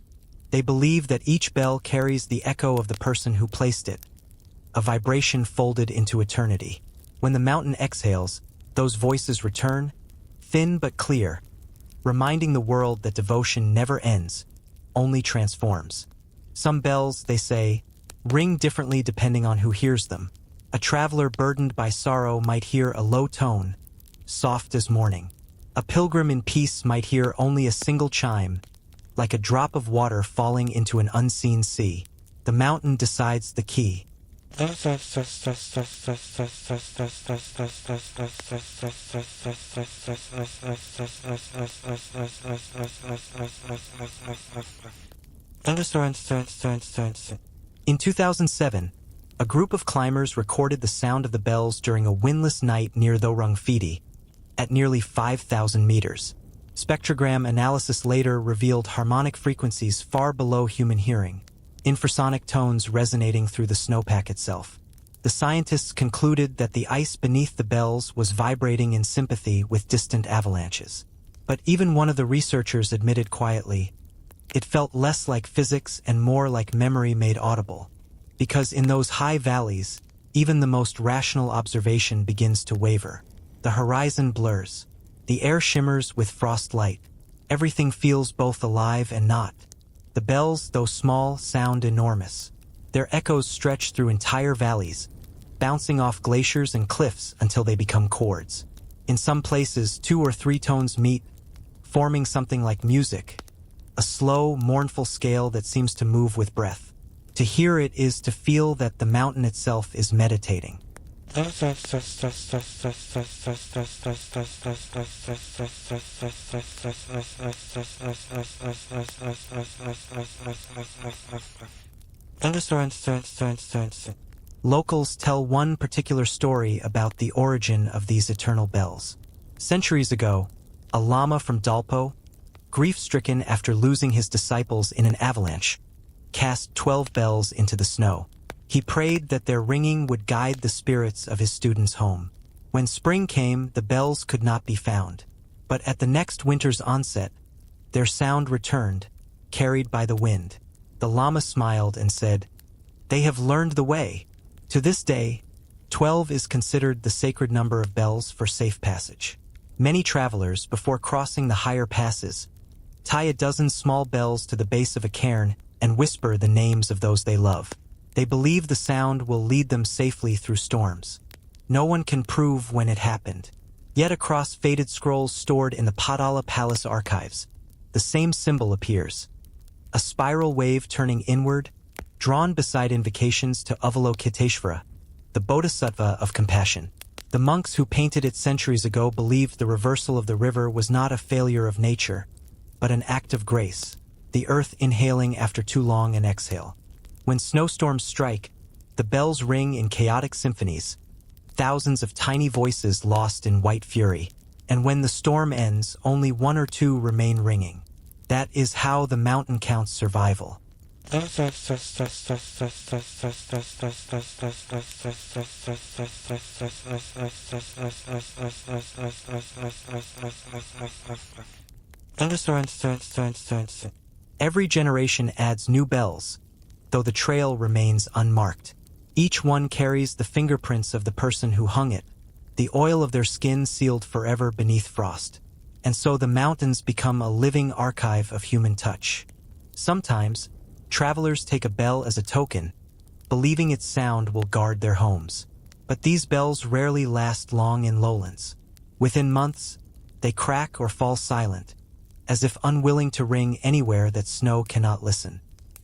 They believe that each bell carries the echo of the person who placed it, a vibration folded into eternity. When the mountain exhales, those voices return, thin but clear, reminding the world that devotion never ends, only transforms. Some bells, they say, ring differently depending on who hears them. A traveler burdened by sorrow might hear a low tone, soft as morning. A pilgrim in peace might hear only a single chime, like a drop of water falling into an unseen sea. The mountain decides the key. In 2007, a group of climbers recorded the sound of the bells during a windless night near Thorong Phidi, at nearly 5,000 meters. Spectrogram analysis later revealed harmonic frequencies far below human hearing, infrasonic tones resonating through the snowpack itself. The scientists concluded that the ice beneath the bells was vibrating in sympathy with distant avalanches. But even one of the researchers admitted quietly, it felt less like physics and more like memory made audible. Because in those high valleys, even the most rational observation begins to waver. The horizon blurs. The air shimmers with frost light. Everything feels both alive and not. The bells, though small, sound enormous. Their echoes stretch through entire valleys, bouncing off glaciers and cliffs until they become chords. In some places, 2 or 3 tones meet, forming something like music, a slow, mournful scale that seems to move with breath. To hear it is to feel that the mountain itself is meditating. Locals tell one particular story about the origin of these eternal bells. Centuries ago, a lama from Dalpo, grief-stricken after losing his disciples in an avalanche, cast 12 bells into the snow. He prayed that their ringing would guide the spirits of his students home. When spring came, the bells could not be found. But at the next winter's onset, their sound returned, carried by the wind. The Lama smiled and said, "They have learned the way." To this day, 12 is considered the sacred number of bells for safe passage. Many travelers, before crossing the higher passes, tie a dozen small bells to the base of a cairn and whisper the names of those they love. They believe the sound will lead them safely through storms. No one can prove when it happened. Yet across faded scrolls stored in the Padala Palace archives, the same symbol appears. A spiral wave turning inward, drawn beside invocations to Avalokiteshvara, the Bodhisattva of compassion. The monks who painted it centuries ago believed the reversal of the river was not a failure of nature, but an act of grace, the earth inhaling after too long an exhale. When snowstorms strike, the bells ring in chaotic symphonies, thousands of tiny voices lost in white fury, and when the storm ends, only 1 or 2 remain ringing. That is how the mountain counts survival. Every generation adds new bells, though the trail remains unmarked. Each one carries the fingerprints of the person who hung it, the oil of their skin sealed forever beneath frost. And so the mountains become a living archive of human touch. Sometimes, travelers take a bell as a token, believing its sound will guard their homes. But these bells rarely last long in lowlands. Within months, they crack or fall silent, as if unwilling to ring anywhere that snow cannot listen.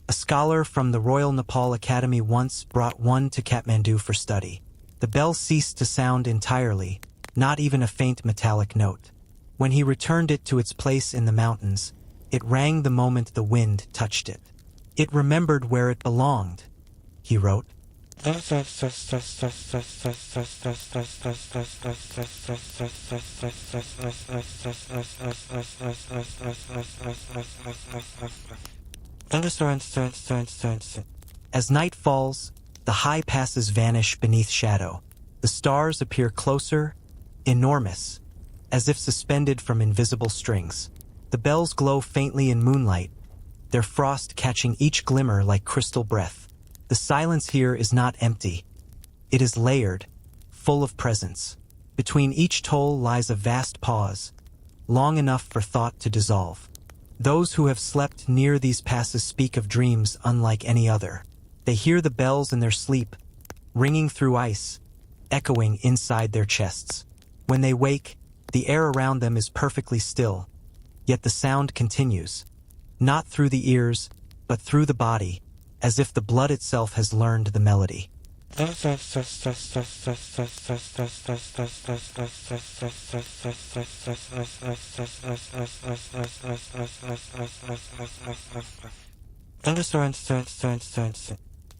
A scholar from the Royal Nepal Academy once brought one to Kathmandu for study. The bell ceased to sound entirely, not even a faint metallic note. When he returned it to its place in the mountains, it rang the moment the wind touched it. It remembered where it belonged, he wrote. As night falls, the high passes vanish beneath shadow. The stars appear closer, enormous, as if suspended from invisible strings. The bells glow faintly in moonlight, their frost catching each glimmer like crystal breath. The silence here is not empty. It is layered, full of presence. Between each toll lies a vast pause, long enough for thought to dissolve. Those who have slept near these passes speak of dreams unlike any other. They hear the bells in their sleep, ringing through ice, echoing inside their chests. When they wake, the air around them is perfectly still, yet the sound continues, not through the ears, but through the body, as if the blood itself has learned the melody.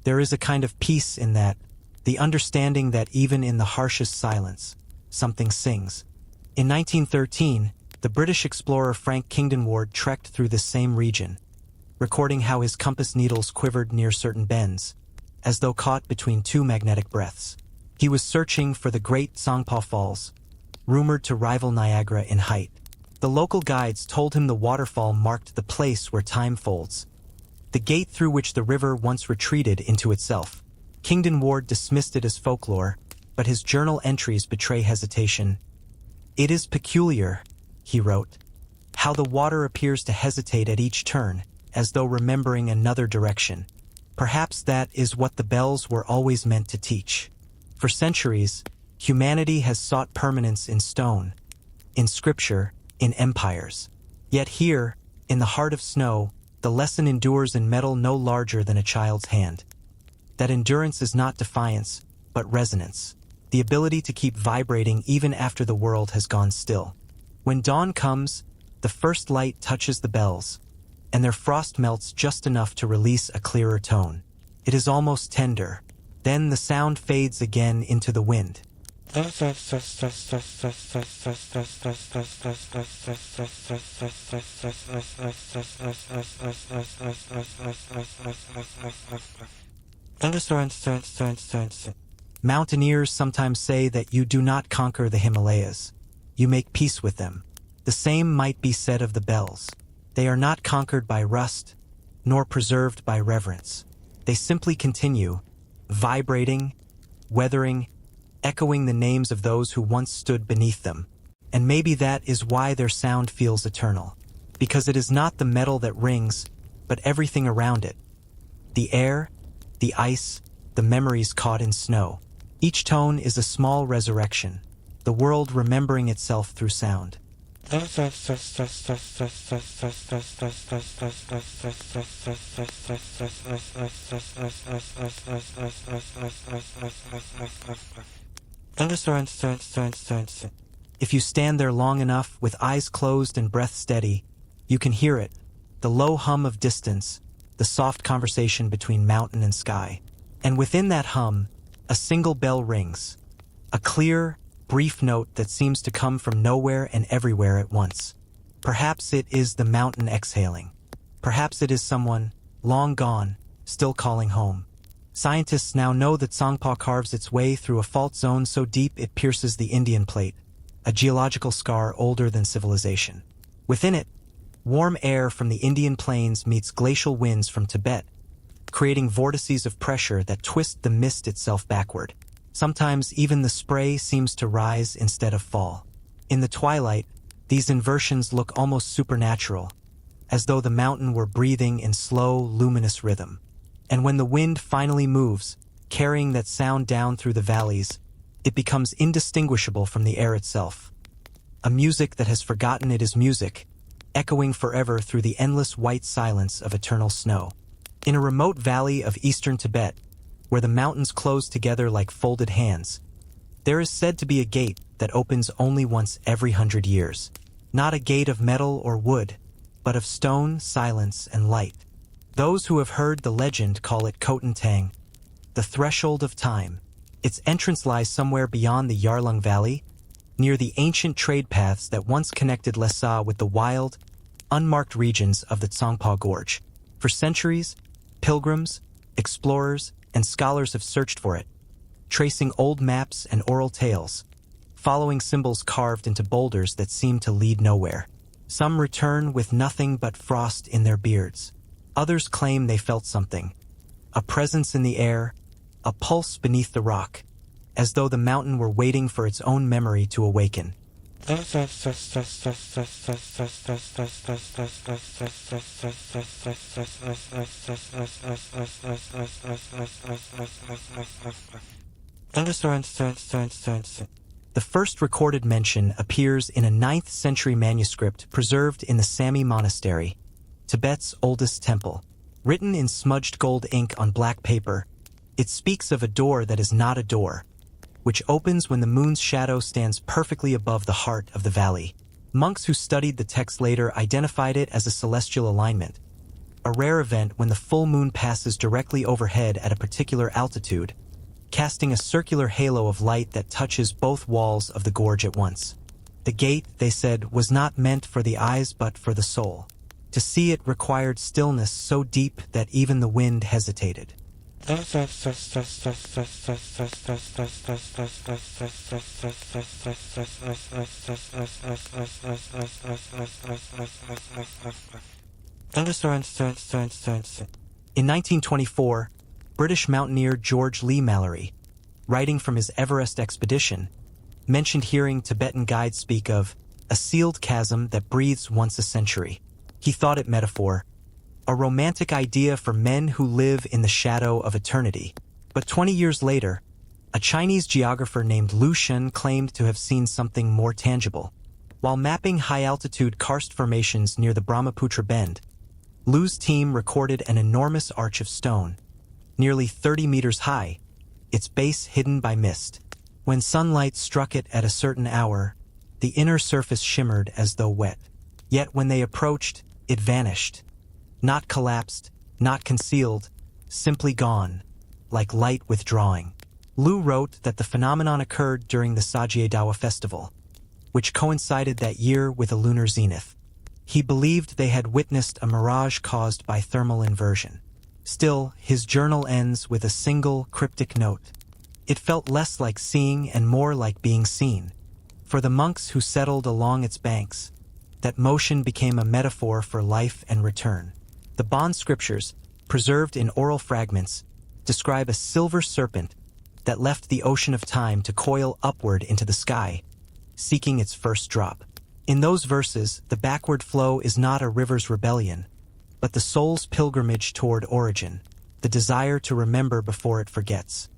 There is a kind of peace in that, the understanding that even in the harshest silence, something sings. In 1913, The British explorer Frank Kingdon Ward trekked through this same region, recording how his compass needles quivered near certain bends, as though caught between two magnetic breaths. He was searching for the Great Tsongpa Falls, rumored to rival Niagara in height. The local guides told him the waterfall marked the place where time folds, the gate through which the river once retreated into itself. Kingdon Ward dismissed it as folklore, but his journal entries betray hesitation. "It is peculiar," he wrote, "how the water appears to hesitate at each turn, as though remembering another direction. Perhaps that is what the bells were always meant to teach." For centuries, humanity has sought permanence in stone, in scripture, in empires. Yet here, in the heart of snow, the lesson endures in metal no larger than a child's hand. That endurance is not defiance, but resonance, the ability to keep vibrating even after the world has gone still. When dawn comes, the first light touches the bells, and their frost melts just enough to release a clearer tone. It is almost tender. Then the sound fades again into the wind. Mountaineers sometimes say that you do not conquer the Himalayas. You make peace with them. The same might be said of the bells. They are not conquered by rust, nor preserved by reverence. They simply continue, vibrating, weathering, echoing the names of those who once stood beneath them. And maybe that is why their sound feels eternal. Because it is not the metal that rings, but everything around it. The air, the ice, the memories caught in snow. Each tone is a small resurrection, the world remembering itself through sound. If you stand there long enough, with eyes closed and breath steady, you can hear it, the low hum of distance, the soft conversation between mountain and sky. And within that hum, a single bell rings, a clear, brief note that seems to come from nowhere and everywhere at once. Perhaps it is the mountain exhaling. Perhaps it is someone, long gone, still calling home. Scientists now know that Tsongpa carves its way through a fault zone so deep it pierces the Indian plate, a geological scar older than civilization. Within it, warm air from the Indian plains meets glacial winds from Tibet, creating vortices of pressure that twist the mist itself backward. Sometimes even the spray seems to rise instead of fall. In the twilight, these inversions look almost supernatural, as though the mountain were breathing in slow, luminous rhythm. And when the wind finally moves, carrying that sound down through the valleys, it becomes indistinguishable from the air itself. A music that has forgotten it is music, echoing forever through the endless white silence of eternal snow. In a remote valley of eastern Tibet, where the mountains close together like folded hands, there is said to be a gate that opens only once every 100 years. Not a gate of metal or wood, but of stone, silence, and light. Those who have heard the legend call it Khoten Tang, the threshold of time. Its entrance lies somewhere beyond the Yarlung Valley, near the ancient trade paths that once connected Lhasa with the wild, unmarked regions of the Tsongpa Gorge. For centuries, pilgrims, explorers, and scholars have searched for it, tracing old maps and oral tales, following symbols carved into boulders that seem to lead nowhere. Some return with nothing but frost in their beards. Others claim they felt something, a presence in the air, a pulse beneath the rock, as though the mountain were waiting for its own memory to awaken. The first recorded mention appears in a 9th century manuscript preserved in the Sami Monastery, Tibet's oldest temple. Written in smudged gold ink on black paper, it speaks of a door that is not a door, which opens when the moon's shadow stands perfectly above the heart of the valley. Monks who studied the text later identified it as a celestial alignment, a rare event when the full moon passes directly overhead at a particular altitude, casting a circular halo of light that touches both walls of the gorge at once. The gate, they said, was not meant for the eyes but for the soul. To see it required stillness so deep that even the wind hesitated. In 1924, British mountaineer George Lee Mallory, writing from his Everest expedition, mentioned hearing Tibetan guides speak of a sealed chasm that breathes once a century. He thought it metaphor, a romantic idea for men who live in the shadow of eternity. But 20 years later, a Chinese geographer named Lu Shen claimed to have seen something more tangible. While mapping high-altitude karst formations near the Brahmaputra Bend, Lu's team recorded an enormous arch of stone, nearly 30 meters high, its base hidden by mist. When sunlight struck it at a certain hour, the inner surface shimmered as though wet. Yet when they approached, it vanished. Not collapsed, not concealed, simply gone, like light withdrawing. Lu wrote that the phenomenon occurred during the Sajiedawa festival, which coincided that year with a lunar zenith. He believed they had witnessed a mirage caused by thermal inversion. Still, his journal ends with a single cryptic note. It felt less like seeing and more like being seen. For the monks who settled along its banks, that motion became a metaphor for life and return. The Bond scriptures, preserved in oral fragments, describe a silver serpent that left the ocean of time to coil upward into the sky, seeking its first drop. In those verses, the backward flow is not a river's rebellion, but the soul's pilgrimage toward origin, the desire to remember before it forgets.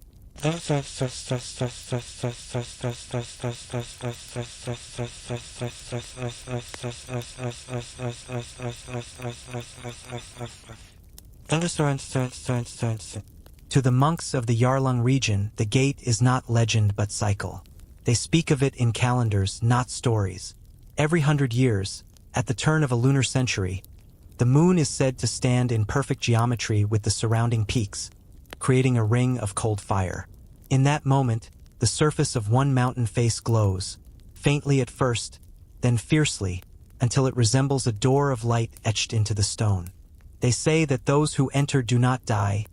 To the monks of the Yarlung region, the gate is not legend but cycle. They speak of it in calendars, not stories. Every 100 years, at the turn of a lunar century, the moon is said to stand in perfect geometry with the surrounding peaks, creating a ring of cold fire. In that moment, the surface of one mountain face glows, faintly at first, then fiercely, until it resembles a door of light etched into the stone. They say that those who enter do not die,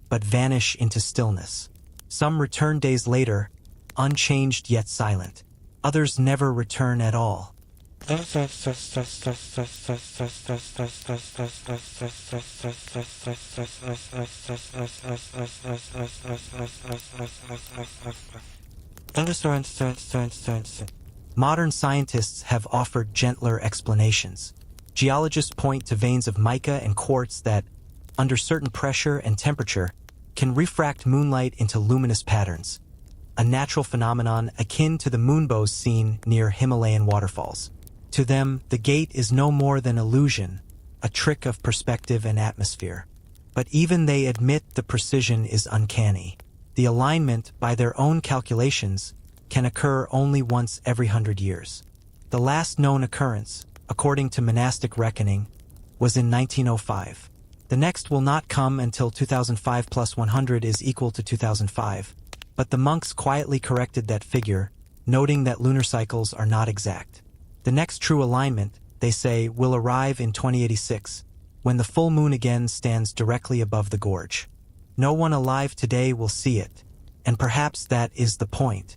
but vanish into stillness. Some return days later, unchanged yet silent. Others never return at all. Modern scientists have offered gentler explanations. Geologists point to veins of mica and quartz that, under certain pressure and temperature, can refract moonlight into luminous patterns, a natural phenomenon akin to the moonbows seen near Himalayan waterfalls. To them, the gate is no more than illusion, a trick of perspective and atmosphere. But even they admit the precision is uncanny. The alignment, by their own calculations, can occur only once every 100 years. The last known occurrence, according to monastic reckoning, was in 1905. The next will not come until 2005 plus 100 is equal to 2005. But the monks quietly corrected that figure, noting that lunar cycles are not exact. The next true alignment, they say, will arrive in 2086, when the full moon again stands directly above the gorge. No one alive today will see it, and perhaps that is the point.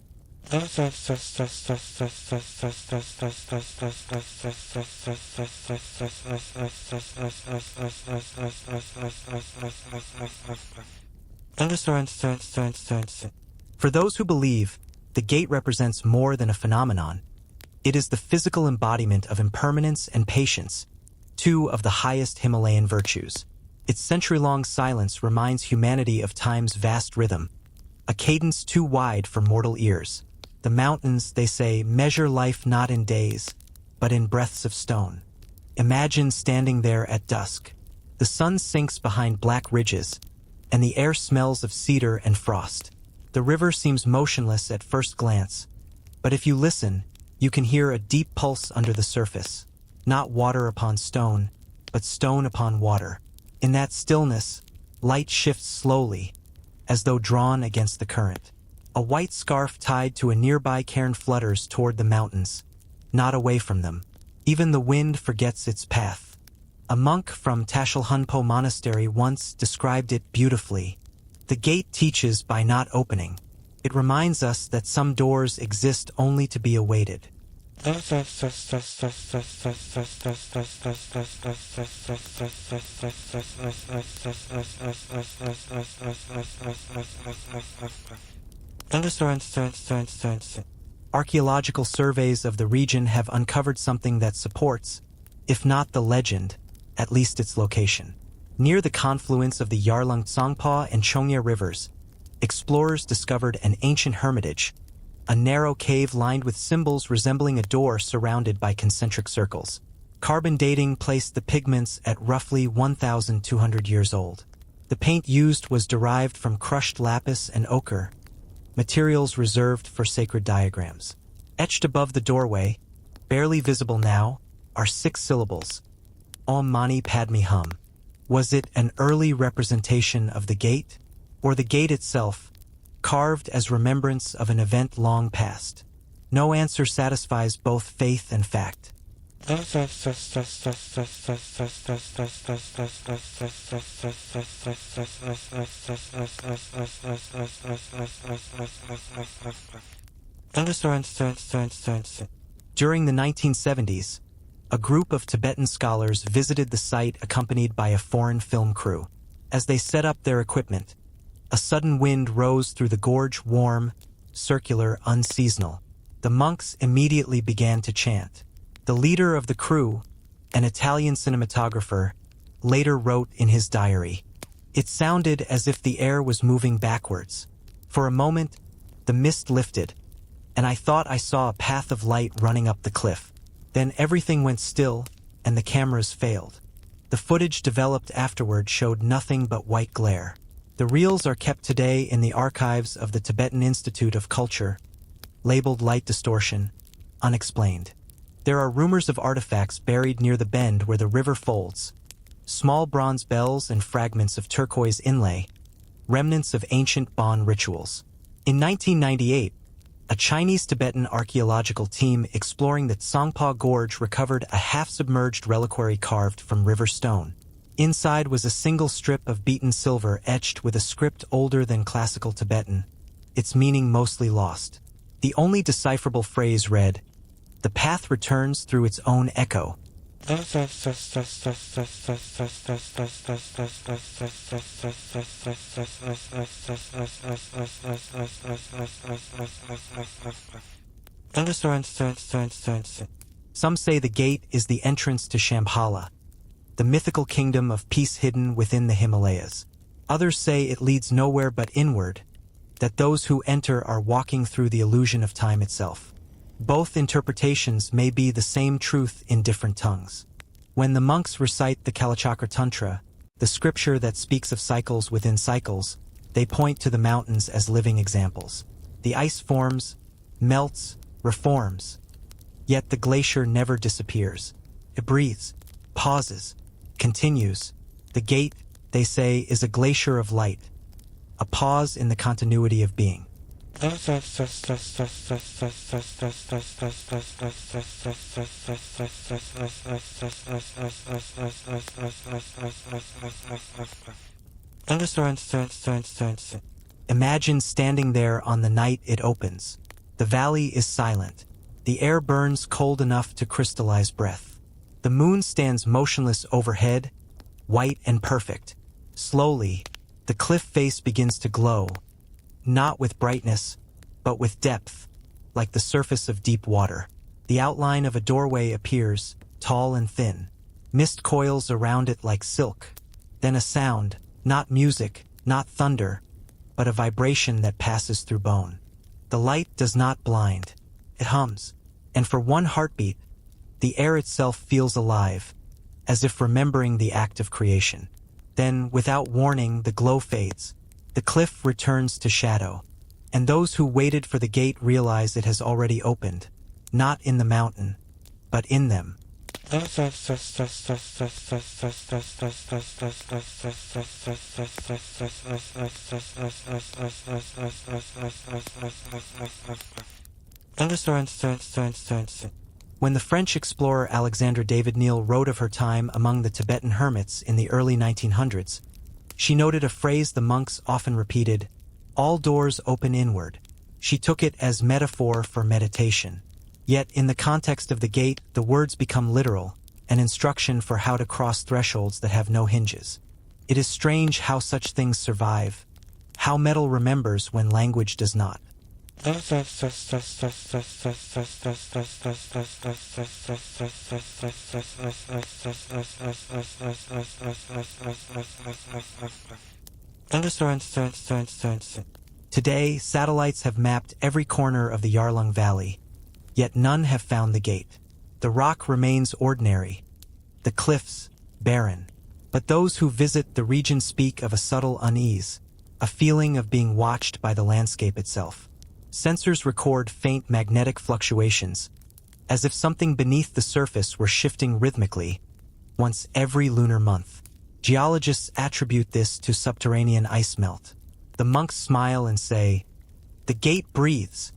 For those who believe, the gate represents more than a phenomenon. It is the physical embodiment of impermanence and patience, two of the highest Himalayan virtues. Its century-long silence reminds humanity of time's vast rhythm, a cadence too wide for mortal ears. The mountains, they say, measure life not in days, but in breaths of stone. Imagine standing there at dusk. The sun sinks behind black ridges, and the air smells of cedar and frost. The river seems motionless at first glance, but if you listen, you can hear a deep pulse under the surface, not water upon stone, but stone upon water. In that stillness, light shifts slowly, as though drawn against the current. A white scarf tied to a nearby cairn flutters toward the mountains, not away from them. Even the wind forgets its path. A monk from Tashilhunpo Monastery once described it beautifully. The gate teaches by not opening. It reminds us that some doors exist only to be awaited. Archaeological surveys of the region have uncovered something that supports, if not the legend, at least its location. Near the confluence of the Yarlung Tsongpa and Chongye rivers, explorers discovered an ancient hermitage, a narrow cave lined with symbols resembling a door surrounded by concentric circles. Carbon dating placed the pigments at roughly 1,200 years old. The paint used was derived from crushed lapis and ochre, materials reserved for sacred diagrams. Etched above the doorway, barely visible now, are 6 syllables: Om Mani Padme Hum. Was it an early representation of the gate, or the gate itself, carved as remembrance of an event long past? No answer satisfies both faith and fact. During the 1970s, a group of Tibetan scholars visited the site accompanied by a foreign film crew. As they set up their equipment, a sudden wind rose through the gorge, warm, circular, unseasonal. The monks immediately began to chant. The leader of the crew, an Italian cinematographer, later wrote in his diary, "It sounded as if the air was moving backwards. For a moment, the mist lifted, and I thought I saw a path of light running up the cliff. Then everything went still, and the cameras failed. The footage developed afterward showed nothing but white glare." The reels are kept today in the archives of the Tibetan Institute of Culture, labeled Light Distortion, Unexplained. There are rumors of artifacts buried near the bend where the river folds, small bronze bells and fragments of turquoise inlay, remnants of ancient Bon rituals. In 1998, a Chinese-Tibetan archaeological team exploring the Tsongpa Gorge recovered a half-submerged reliquary carved from river stone. Inside was a single strip of beaten silver etched with a script older than classical Tibetan, its meaning mostly lost. The only decipherable phrase read, "The path returns through its own echo." Some say the gate is the entrance to Shambhala, the mythical kingdom of peace hidden within the Himalayas. Others say it leads nowhere but inward, that those who enter are walking through the illusion of time itself. Both interpretations may be the same truth in different tongues. When the monks recite the Kalachakra Tantra, the scripture that speaks of cycles within cycles, they point to the mountains as living examples. The ice forms, melts, reforms. Yet the glacier never disappears. It breathes, pauses, continues. The gate, they say, is a glacier of light, a pause in the continuity of being. Imagine standing there on the night it opens. The valley is silent. The air burns cold enough to crystallize breath. The moon stands motionless overhead, white and perfect. Slowly, the cliff face begins to glow, not with brightness, but with depth, like the surface of deep water. The outline of a doorway appears, tall and thin. Mist coils around it like silk. Then a sound, not music, not thunder, but a vibration that passes through bone. The light does not blind. It hums, and for one heartbeat, the air itself feels alive, as if remembering the act of creation. Then, without warning, the glow fades. The cliff returns to shadow, and those who waited for the gate realize it has already opened, not in the mountain, but in them. When the French explorer Alexandre David Neal wrote of her time among the Tibetan hermits in the early 1900s, she noted a phrase the monks often repeated, "All doors open inward." She took it as metaphor for meditation. Yet, in the context of the gate, the words become literal, an instruction for how to cross thresholds that have no hinges. It is strange how such things survive, how metal remembers when language does not. Today, satellites have mapped every corner of the Yarlung Valley, yet none have found the gate. The rock remains ordinary, the cliffs barren, but those who visit the region speak of a subtle unease, a feeling of being watched by the landscape itself. Sensors record faint magnetic fluctuations, as if something beneath the surface were shifting rhythmically, once every lunar month. Geologists attribute this to subterranean ice melt. The monks smile and say, "The gate breathes."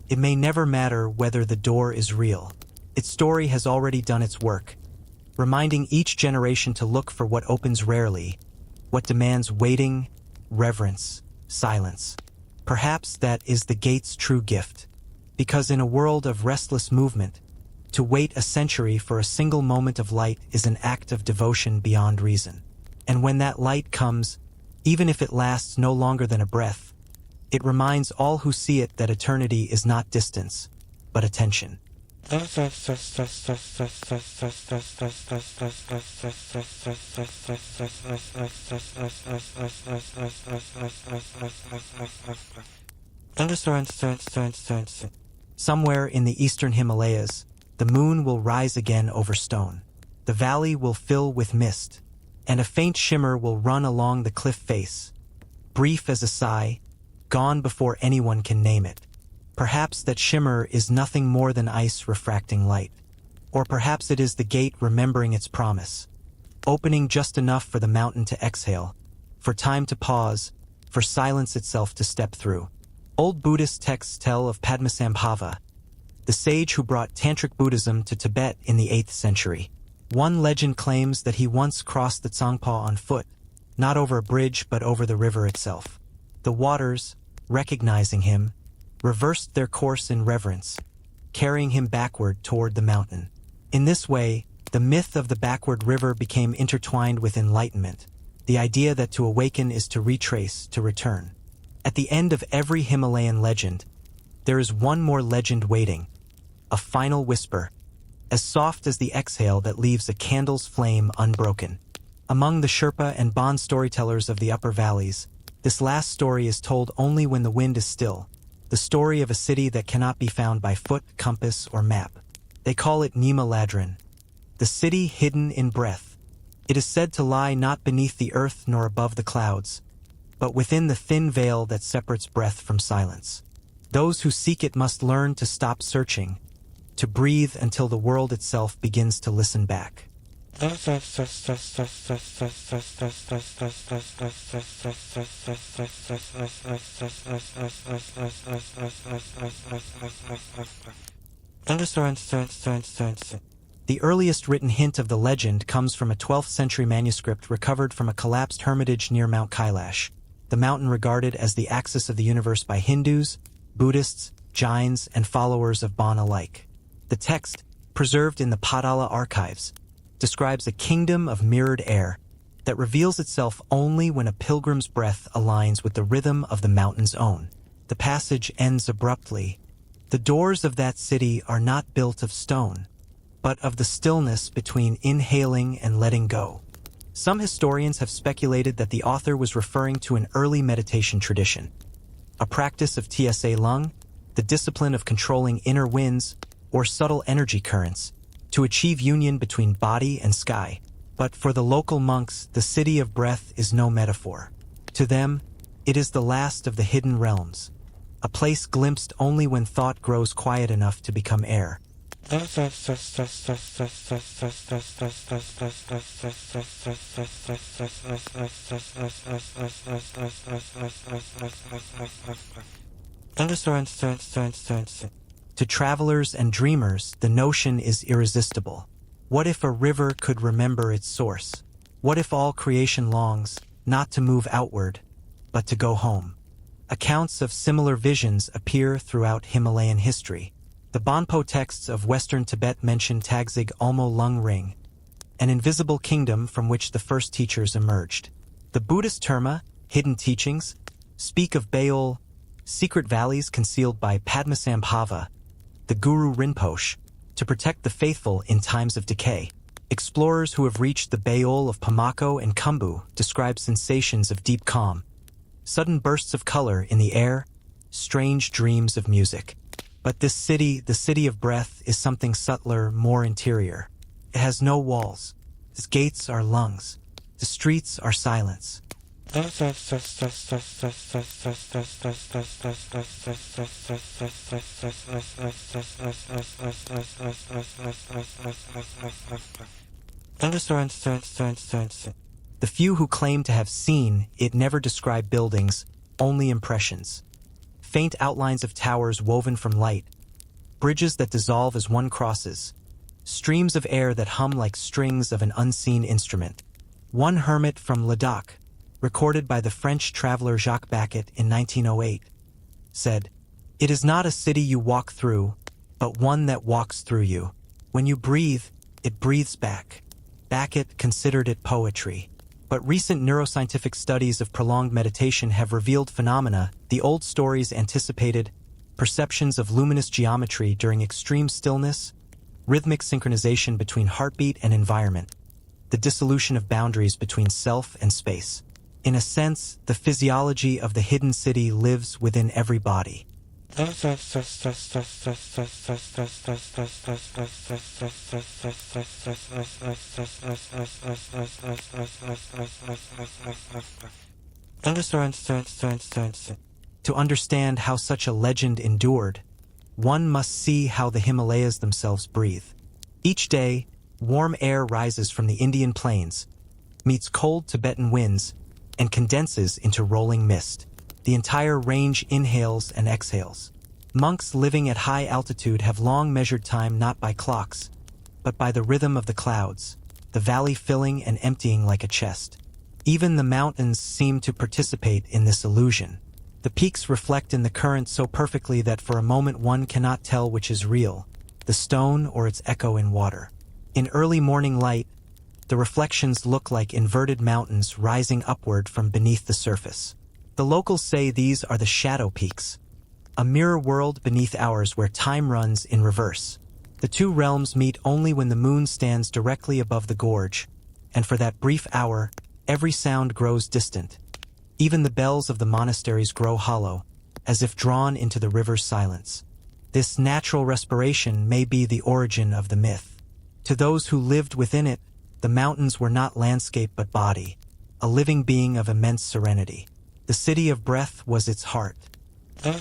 It may never matter whether the door is real. Its story has already done its work, reminding each generation to look for what opens rarely, what demands waiting, reverence, silence. Perhaps that is the gate's true gift, because in a world of restless movement, to wait a century for a single moment of light is an act of devotion beyond reason. And when that light comes, even if it lasts no longer than a breath, it reminds all who see it that eternity is not distance, but attention. Somewhere in the eastern Himalayas, the moon will rise again over stone. The valley will fill with mist, and a faint shimmer will run along the cliff face, brief as a sigh, gone before anyone can name it. Perhaps that shimmer is nothing more than ice refracting light. Or perhaps it is the gate remembering its promise, opening just enough for the mountain to exhale, for time to pause, for silence itself to step through. Old Buddhist texts tell of Padmasambhava, the sage who brought Tantric Buddhism to Tibet in the 8th century. One legend claims that he once crossed the Tsongpa on foot, not over a bridge but over the river itself. The waters, recognizing him, reversed their course in reverence, carrying him backward toward the mountain. In this way, the myth of the backward river became intertwined with enlightenment, the idea that to awaken is to retrace, to return. At the end of every Himalayan legend, there is one more legend waiting, a final whisper, as soft as the exhale that leaves a candle's flame unbroken. Among the Sherpa and Bon storytellers of the upper valleys, this last story is told only when the wind is still, the story of a city that cannot be found by foot, compass, or map. They call it Nima Ladrin, the city hidden in breath. It is said to lie not beneath the earth nor above the clouds, but within the thin veil that separates breath from silence. Those who seek it must learn to stop searching, to breathe until the world itself begins to listen back. The earliest written hint of the legend comes from a 12th century manuscript recovered from a collapsed hermitage near Mount Kailash, the mountain regarded as the axis of the universe by Hindus, Buddhists, Jains, and followers of Bon alike. The text, preserved in the Padala archives, describes a kingdom of mirrored air that reveals itself only when a pilgrim's breath aligns with the rhythm of the mountain's own. The passage ends abruptly. The doors of that city are not built of stone, but of the stillness between inhaling and letting go. Some historians have speculated that the author was referring to an early meditation tradition, a practice of Tsa Lung, the discipline of controlling inner winds or subtle energy currents, to achieve union between body and sky. But for the local monks, the city of breath is no metaphor. To them, it is the last of the hidden realms, a place glimpsed only when thought grows quiet enough to become air. To travelers and dreamers, the notion is irresistible. What if a river could remember its source? What if all creation longs, not to move outward, but to go home? Accounts of similar visions appear throughout Himalayan history. The Bonpo texts of western Tibet mention Tagzig Almo Lung Ring, an invisible kingdom from which the first teachers emerged. The Buddhist Terma, hidden teachings, speak of Baol, secret valleys concealed by Padmasambhava, the Guru Rinpoche, to protect the faithful in times of decay. Explorers who have reached the Baol of Pamako and Khumbu describe sensations of deep calm, sudden bursts of color in the air, strange dreams of music. But this city, the city of breath, is something subtler, more interior. It has no walls. Its gates are lungs. The streets are silence. The few who claim to have seen it never describe buildings, only impressions. Faint outlines of towers woven from light, bridges that dissolve as one crosses, streams of air that hum like strings of an unseen instrument. One hermit from Ladakh, recorded by the French traveler Jacques Baquet in 1908, said, "It is not a city you walk through, but one that walks through you. When you breathe, it breathes back." Baquet considered it poetry. But recent neuroscientific studies of prolonged meditation have revealed phenomena the old stories anticipated: perceptions of luminous geometry during extreme stillness, rhythmic synchronization between heartbeat and environment, the dissolution of boundaries between self and space. In a sense, the physiology of the hidden city lives within every body. To understand how such a legend endured, one must see how the Himalayas themselves breathe. Each day, warm air rises from the Indian plains, meets cold Tibetan winds, and condenses into rolling mist. The entire range inhales and exhales. Monks living at high altitude have long measured time not by clocks, but by the rhythm of the clouds, the valley filling and emptying like a chest. Even the mountains seem to participate in this illusion. The peaks reflect in the current so perfectly that for a moment one cannot tell which is real, the stone or its echo in water. In early morning light, the reflections look like inverted mountains rising upward from beneath the surface. The locals say these are the shadow peaks, a mirror world beneath ours where time runs in reverse. The two realms meet only when the moon stands directly above the gorge, and for that brief hour, every sound grows distant. Even the bells of the monasteries grow hollow, as if drawn into the river's silence. This natural respiration may be the origin of the myth. To those who lived within it, the mountains were not landscape but body, a living being of immense serenity. The city of breath was its heart. In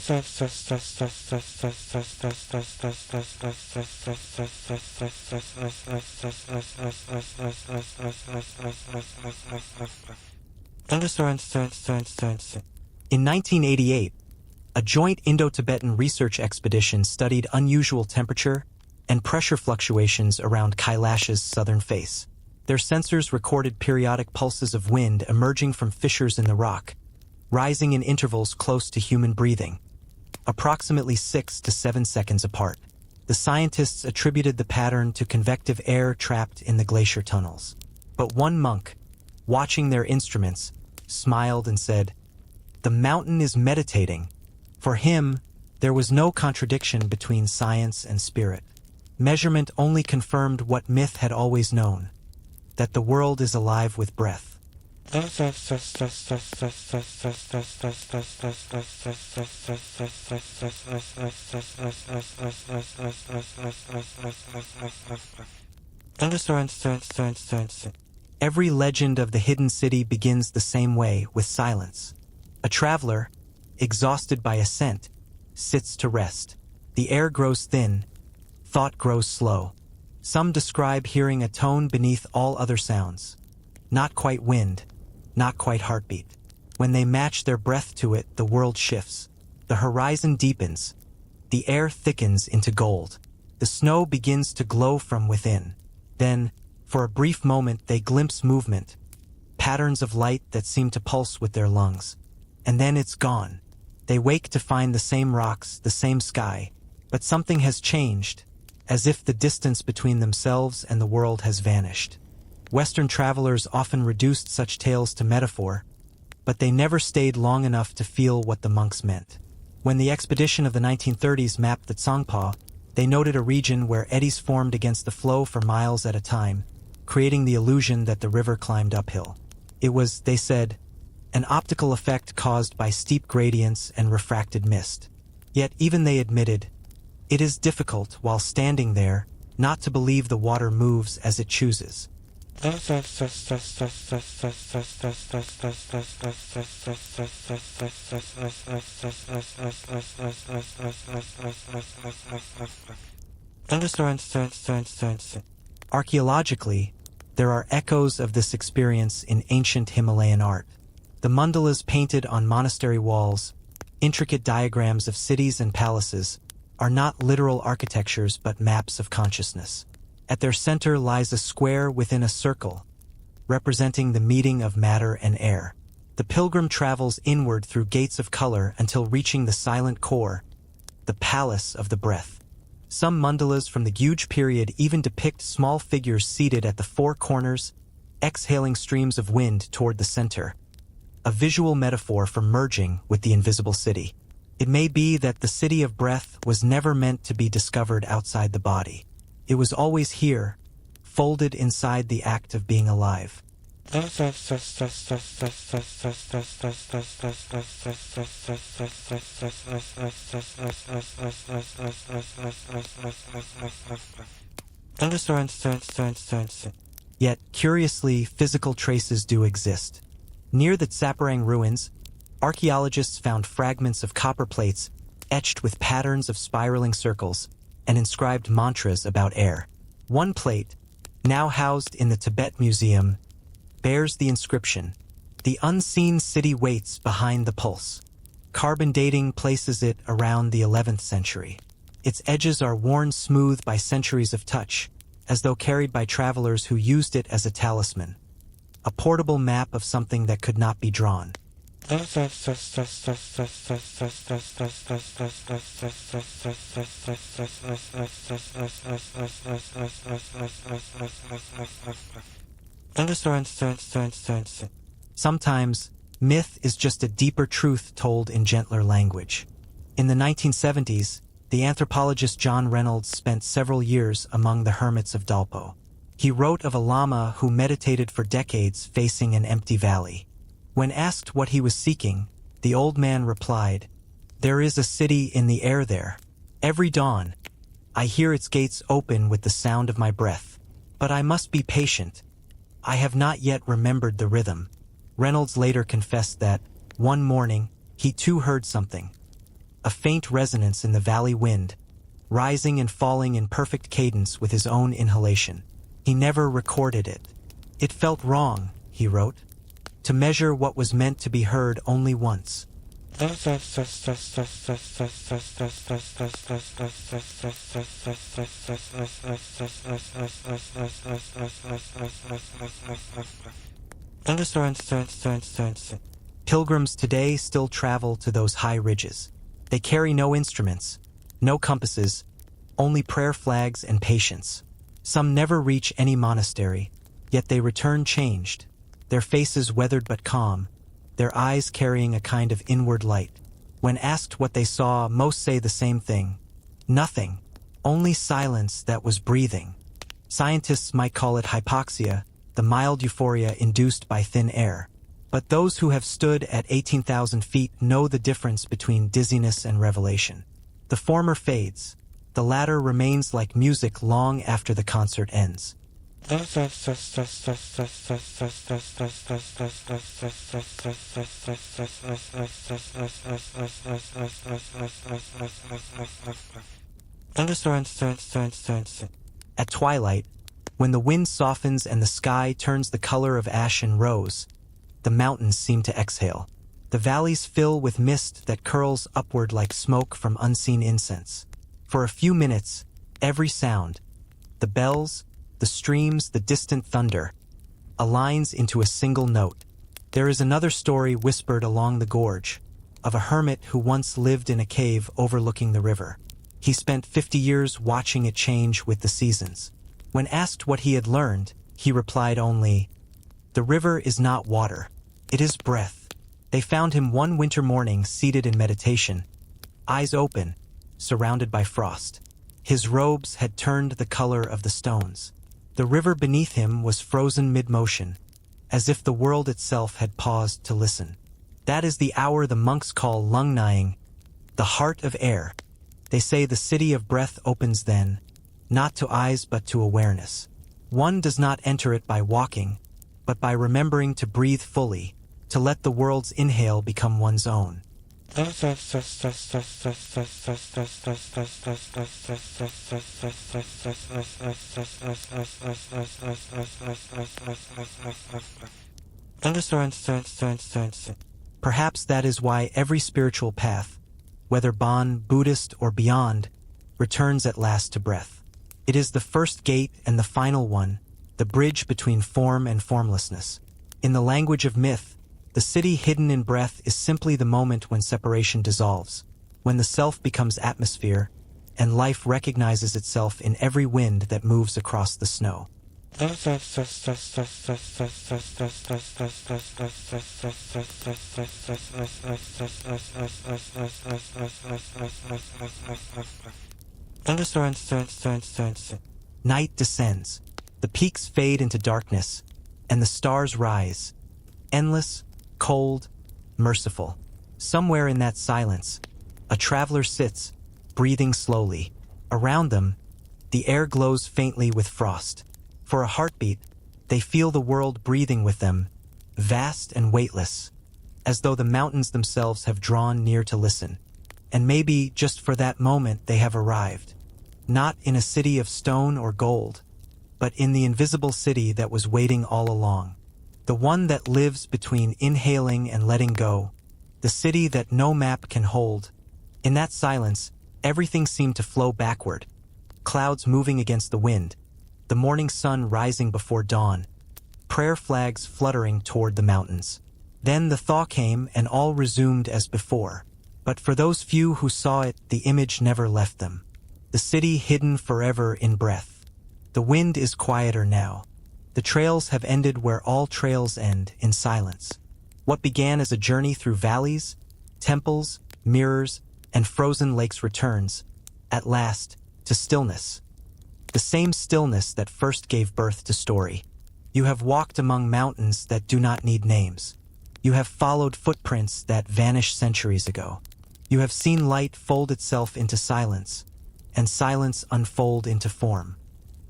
1988, a joint Indo-Tibetan research expedition studied unusual temperature and pressure fluctuations around Kailash's southern face. Their sensors recorded periodic pulses of wind emerging from fissures in the rock, rising in intervals close to human breathing, approximately 6 to 7 seconds apart. The scientists attributed the pattern to convective air trapped in the glacier tunnels. But one monk, watching their instruments, smiled and said, "The mountain is meditating." For him, there was no contradiction between science and spirit. Measurement only confirmed what myth had always known, that the world is alive with breath. Every legend of the hidden city begins the same way, with silence. A traveler, exhausted by ascent, sits to rest. The air grows thin, thought grows slow. Some describe hearing a tone beneath all other sounds. Not quite wind, not quite heartbeat. When they match their breath to it, the world shifts. The horizon deepens. The air thickens into gold. The snow begins to glow from within. Then, for a brief moment, they glimpse movement, patterns of light that seem to pulse with their lungs. And then it's gone. They wake to find the same rocks, the same sky, but something has changed, as if the distance between themselves and the world has vanished. Western travelers often reduced such tales to metaphor, but they never stayed long enough to feel what the monks meant. When the expedition of the 1930s mapped the Tsongpa, they noted a region where eddies formed against the flow for miles at a time, creating the illusion that the river climbed uphill. It was, they said, an optical effect caused by steep gradients and refracted mist. Yet even they admitted, it is difficult, while standing there, not to believe the water moves as it chooses. Archaeologically, there are echoes of this experience in ancient Himalayan art. The mandalas painted on monastery walls, intricate diagrams of cities and palaces, are not literal architectures but maps of consciousness. At their center lies a square within a circle, representing the meeting of matter and air. The pilgrim travels inward through gates of color until reaching the silent core, the palace of the breath. Some mandalas from the huge period even depict small figures seated at the four corners, exhaling streams of wind toward the center, a visual metaphor for merging with the invisible city. It may be that the city of breath was never meant to be discovered outside the body. It was always here, folded inside the act of being alive. Yet, curiously, physical traces do exist. Near the Tsaparang ruins, archaeologists found fragments of copper plates etched with patterns of spiraling circles and inscribed mantras about air. One plate, now housed in the Tibet Museum, bears the inscription, "The unseen city waits behind the pulse." Carbon dating places it around the 11th century. Its edges are worn smooth by centuries of touch, as though carried by travelers who used it as a talisman. A portable map of something that could not be drawn. Sometimes, myth is just a deeper truth told in gentler language. In the 1970s, the anthropologist John Reynolds spent several years among the hermits of Dalpo. He wrote of a lama who meditated for decades facing an empty valley. When asked what he was seeking, the old man replied, "There is a city in the air there. Every dawn, I hear its gates open with the sound of my breath. But I must be patient. I have not yet remembered the rhythm." Reynolds later confessed that, one morning, he too heard something. A faint resonance in the valley wind, rising and falling in perfect cadence with his own inhalation. He never recorded it. "It felt wrong," he wrote, "to measure what was meant to be heard only once." Pilgrims today still travel to those high ridges. They carry no instruments, no compasses, only prayer flags and patience. Some never reach any monastery, yet they return changed, their faces weathered but calm, their eyes carrying a kind of inward light. When asked what they saw, most say the same thing. Nothing, only silence that was breathing. Scientists might call it hypoxia, the mild euphoria induced by thin air. But those who have stood at 18,000 feet know the difference between dizziness and revelation. The former fades, the latter remains like music long after the concert ends. At twilight, when the wind softens and the sky turns the color of ash and rose, the mountains seem to exhale. The valleys fill with mist that curls upward like smoke from unseen incense. For a few minutes, every sound, the bells, the streams, the distant thunder, aligns into a single note. There is another story whispered along the gorge, of a hermit who once lived in a cave overlooking the river. He spent 50 years watching it change with the seasons. When asked what he had learned, he replied only, "The river is not water, it is breath." They found him one winter morning seated in meditation, eyes open, surrounded by frost. His robes had turned the color of the stones. The river beneath him was frozen mid-motion, as if the world itself had paused to listen. That is the hour the monks call Lungnying, the heart of air. They say the city of breath opens then, not to eyes but to awareness. One does not enter it by walking, but by remembering to breathe fully, to let the world's inhale become one's own. Perhaps that is why every spiritual path, whether Bon, Buddhist, or beyond, returns at last to breath. It is the first gate and the final one, the bridge between form and formlessness. In the language of myth, the city hidden in breath is simply the moment when separation dissolves, when the self becomes atmosphere, and life recognizes itself in every wind that moves across the snow. Night descends, the peaks fade into darkness, and the stars rise, endless, cold, merciful. Somewhere in that silence, a traveler sits, breathing slowly. Around them, the air glows faintly with frost. For a heartbeat, they feel the world breathing with them, vast and weightless, as though the mountains themselves have drawn near to listen. And maybe, just for that moment, they have arrived. Not in a city of stone or gold, but in the invisible city that was waiting all along. The one that lives between inhaling and letting go. The city that no map can hold. In that silence, everything seemed to flow backward. Clouds moving against the wind. The morning sun rising before dawn. Prayer flags fluttering toward the mountains. Then the thaw came and all resumed as before. But for those few who saw it, the image never left them. The city hidden forever in breath. The wind is quieter now. The trails have ended where all trails end, in silence. What began as a journey through valleys, temples, mirrors, and frozen lakes returns, at last, to stillness. The same stillness that first gave birth to story. You have walked among mountains that do not need names. You have followed footprints that vanished centuries ago. You have seen light fold itself into silence, and silence unfold into form.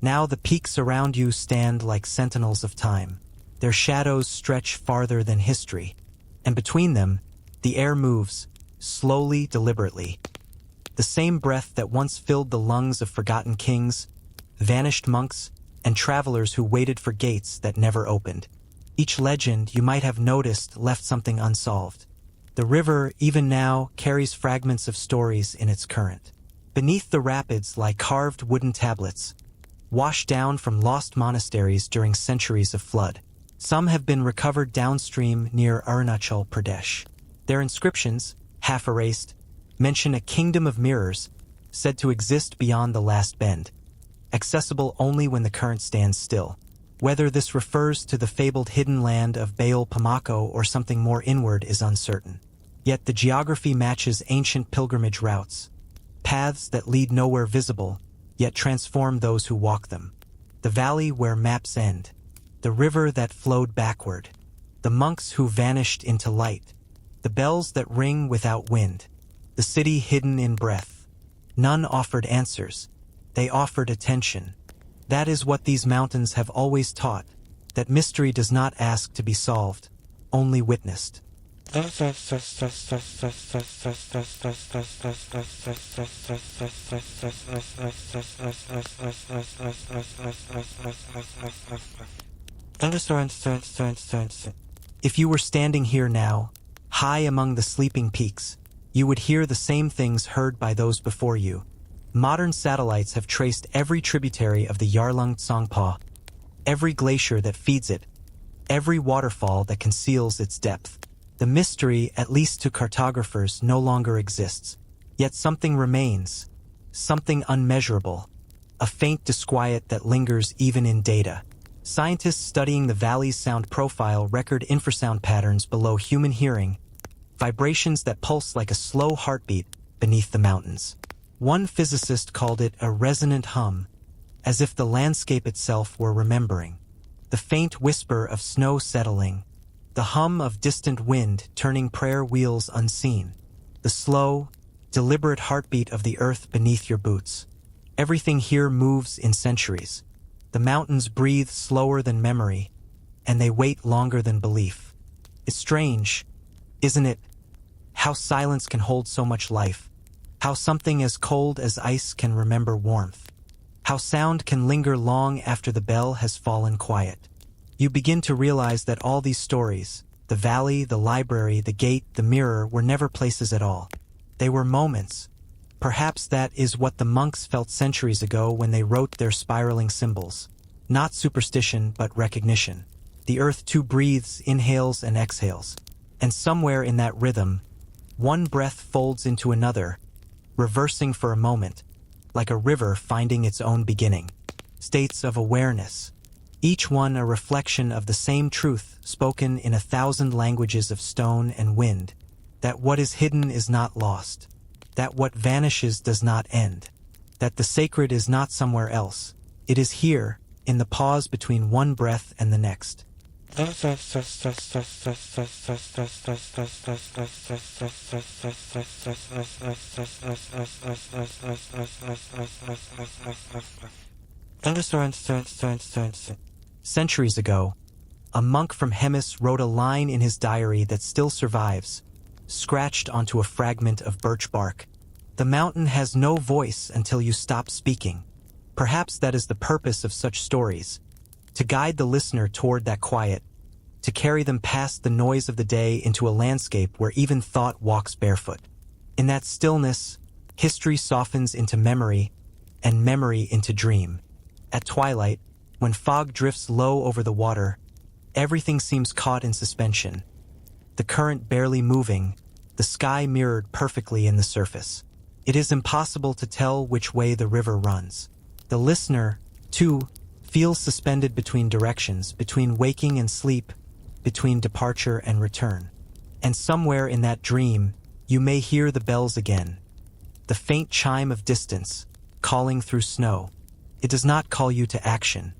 Now the peaks around you stand like sentinels of time. Their shadows stretch farther than history, and between them, the air moves, slowly, deliberately. The same breath that once filled the lungs of forgotten kings, vanished monks, and travelers who waited for gates that never opened. Each legend, you might have noticed, left something unsolved. The river, even now, carries fragments of stories in its current. Beneath the rapids lie carved wooden tablets, washed down from lost monasteries during centuries of flood. Some have been recovered downstream near Arunachal Pradesh. Their inscriptions, half erased, mention a kingdom of mirrors, said to exist beyond the last bend, accessible only when the current stands still. Whether this refers to the fabled hidden land of Baal Pamako or something more inward is uncertain. Yet the geography matches ancient pilgrimage routes, paths that lead nowhere visible, yet transform those who walk them. The valley where maps end, the river that flowed backward, the monks who vanished into light, the bells that ring without wind, the city hidden in breath. None offered answers. They offered attention. That is what these mountains have always taught, that mystery does not ask to be solved, only witnessed. If you were standing here now, high among the sleeping peaks, you would hear the same things heard by those before you. Modern satellites have traced every tributary of the Yarlung Tsongpa, every glacier that feeds it, every waterfall that conceals its depth. The mystery, at least to cartographers, no longer exists. Yet something remains, something unmeasurable, a faint disquiet that lingers even in data. Scientists studying the valley's sound profile record infrasound patterns below human hearing, vibrations that pulse like a slow heartbeat beneath the mountains. One physicist called it a resonant hum, as if the landscape itself were remembering. The faint whisper of snow settling, the hum of distant wind turning prayer wheels unseen, the slow, deliberate heartbeat of the earth beneath your boots. Everything here moves in centuries. The mountains breathe slower than memory, and they wait longer than belief. It's strange, isn't it? How silence can hold so much life. How something as cold as ice can remember warmth. How sound can linger long after the bell has fallen quiet. You begin to realize that all these stories, the valley, the library, the gate, the mirror, were never places at all. They were moments. Perhaps that is what the monks felt centuries ago when they wrote their spiraling symbols. Not superstition, but recognition. The earth too breathes, inhales and exhales. And somewhere in that rhythm, one breath folds into another, reversing for a moment, like a river finding its own beginning. States of awareness, each one a reflection of the same truth spoken in 1,000 languages of stone and wind, that what is hidden is not lost, that what vanishes does not end, that the sacred is not somewhere else, it is here, in the pause between one breath and the next. Centuries ago, a monk from Hemis wrote a line in his diary that still survives, scratched onto a fragment of birch bark. The mountain has no voice until you stop speaking. Perhaps that is the purpose of such stories, to guide the listener toward that quiet, to carry them past the noise of the day into a landscape where even thought walks barefoot. In that stillness, history softens into memory, and memory into dream. At twilight, when fog drifts low over the water, everything seems caught in suspension. The current barely moving, the sky mirrored perfectly in the surface. It is impossible to tell which way the river runs. The listener, too, feels suspended between directions, between waking and sleep, between departure and return. And somewhere in that dream, you may hear the bells again, the faint chime of distance, calling through snow. It does not call you to action,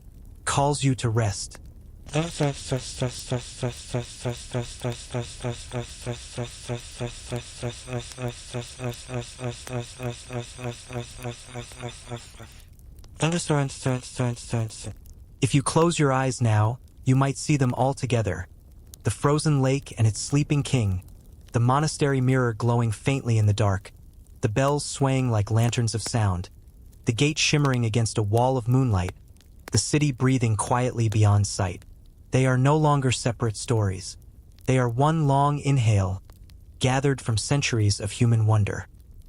calls you to rest. If you close your eyes now, you might see them all together. The frozen lake and its sleeping king, the monastery mirror glowing faintly in the dark, the bells swaying like lanterns of sound, the gate shimmering against a wall of moonlight, the city breathing quietly beyond sight. They are no longer separate stories. They are one long inhale, gathered from centuries of human wonder.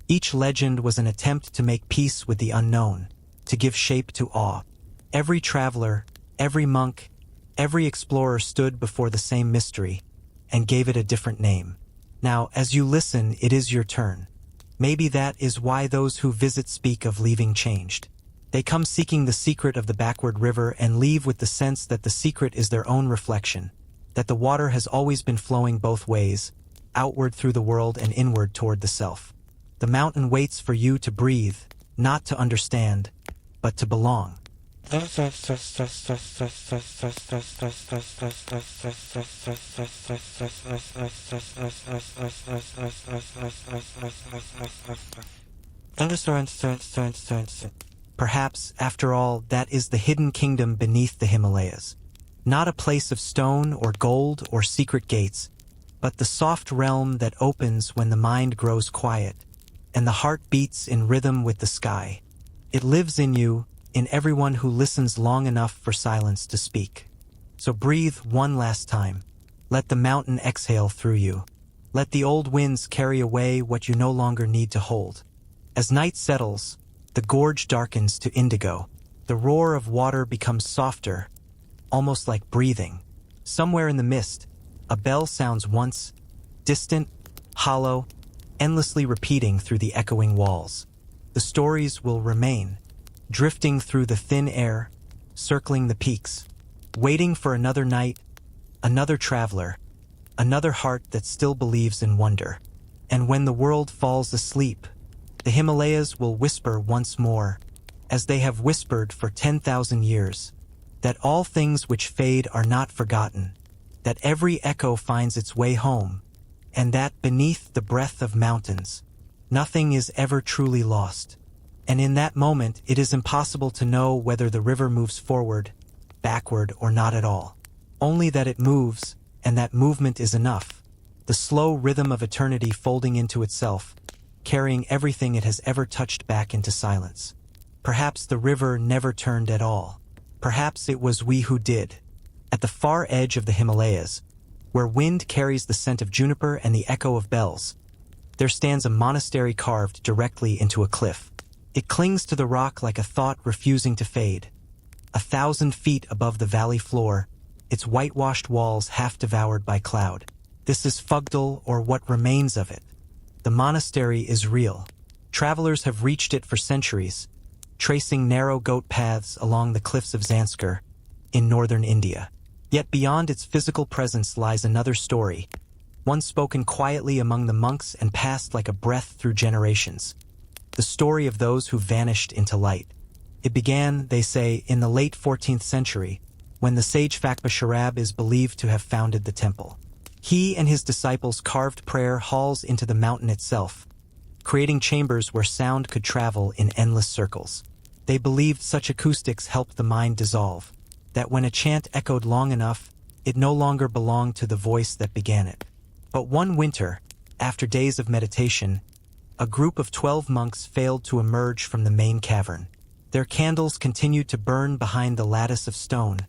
Each legend was an attempt to make peace with the unknown, to give shape to awe. Every traveler, every monk, every explorer stood before the same mystery, and gave it a different name. Now, as you listen, it is your turn. Maybe that is why those who visit speak of leaving changed. They come seeking the secret of the backward river and leave with the sense that the secret is their own reflection, that the water has always been flowing both ways, outward through the world and inward toward the self. The mountain waits for you to breathe, not to understand, but to belong. Perhaps, after all, that is the hidden kingdom beneath the Himalayas. Not a place of stone or gold or secret gates, but the soft realm that opens when the mind grows quiet, and the heart beats in rhythm with the sky. It lives in you, in everyone who listens long enough for silence to speak. So breathe one last time. Let the mountain exhale through you. Let the old winds carry away what you no longer need to hold. As night settles, the gorge darkens to indigo. The roar of water becomes softer, almost like breathing. Somewhere in the mist, a bell sounds once, distant, hollow, endlessly repeating through the echoing walls. The stories will remain, drifting through the thin air, circling the peaks, waiting for another night, another traveler, another heart that still believes in wonder. And when the world falls asleep, the Himalayas will whisper once more, as they have whispered for 10,000 years, that all things which fade are not forgotten, that every echo finds its way home, and that beneath the breath of mountains, nothing is ever truly lost. And in that moment, it is impossible to know whether the river moves forward, backward, or not at all. Only that it moves, and that movement is enough. The slow rhythm of eternity folding into itself, carrying everything it has ever touched back into silence. Perhaps the river never turned at all. Perhaps it was we who did. At the far edge of the Himalayas, where wind carries the scent of juniper and the echo of bells, there stands a monastery carved directly into a cliff. It clings to the rock like a thought refusing to fade. 1,000 feet above the valley floor, its whitewashed walls half devoured by cloud. This is Fugdal, or what remains of it. The monastery is real. Travelers have reached it for centuries, tracing narrow goat paths along the cliffs of Zanskar in northern India. Yet beyond its physical presence lies another story, one spoken quietly among the monks and passed like a breath through generations. The story of those who vanished into light. It began, they say, in the late 14th century, when the sage Fakba Sharab is believed to have founded the temple. He and his disciples carved prayer halls into the mountain itself, creating chambers where sound could travel in endless circles. They believed such acoustics helped the mind dissolve, that when a chant echoed long enough, it no longer belonged to the voice that began it. But one winter, after days of meditation, a group of 12 monks failed to emerge from the main cavern. Their candles continued to burn behind the lattice of stone,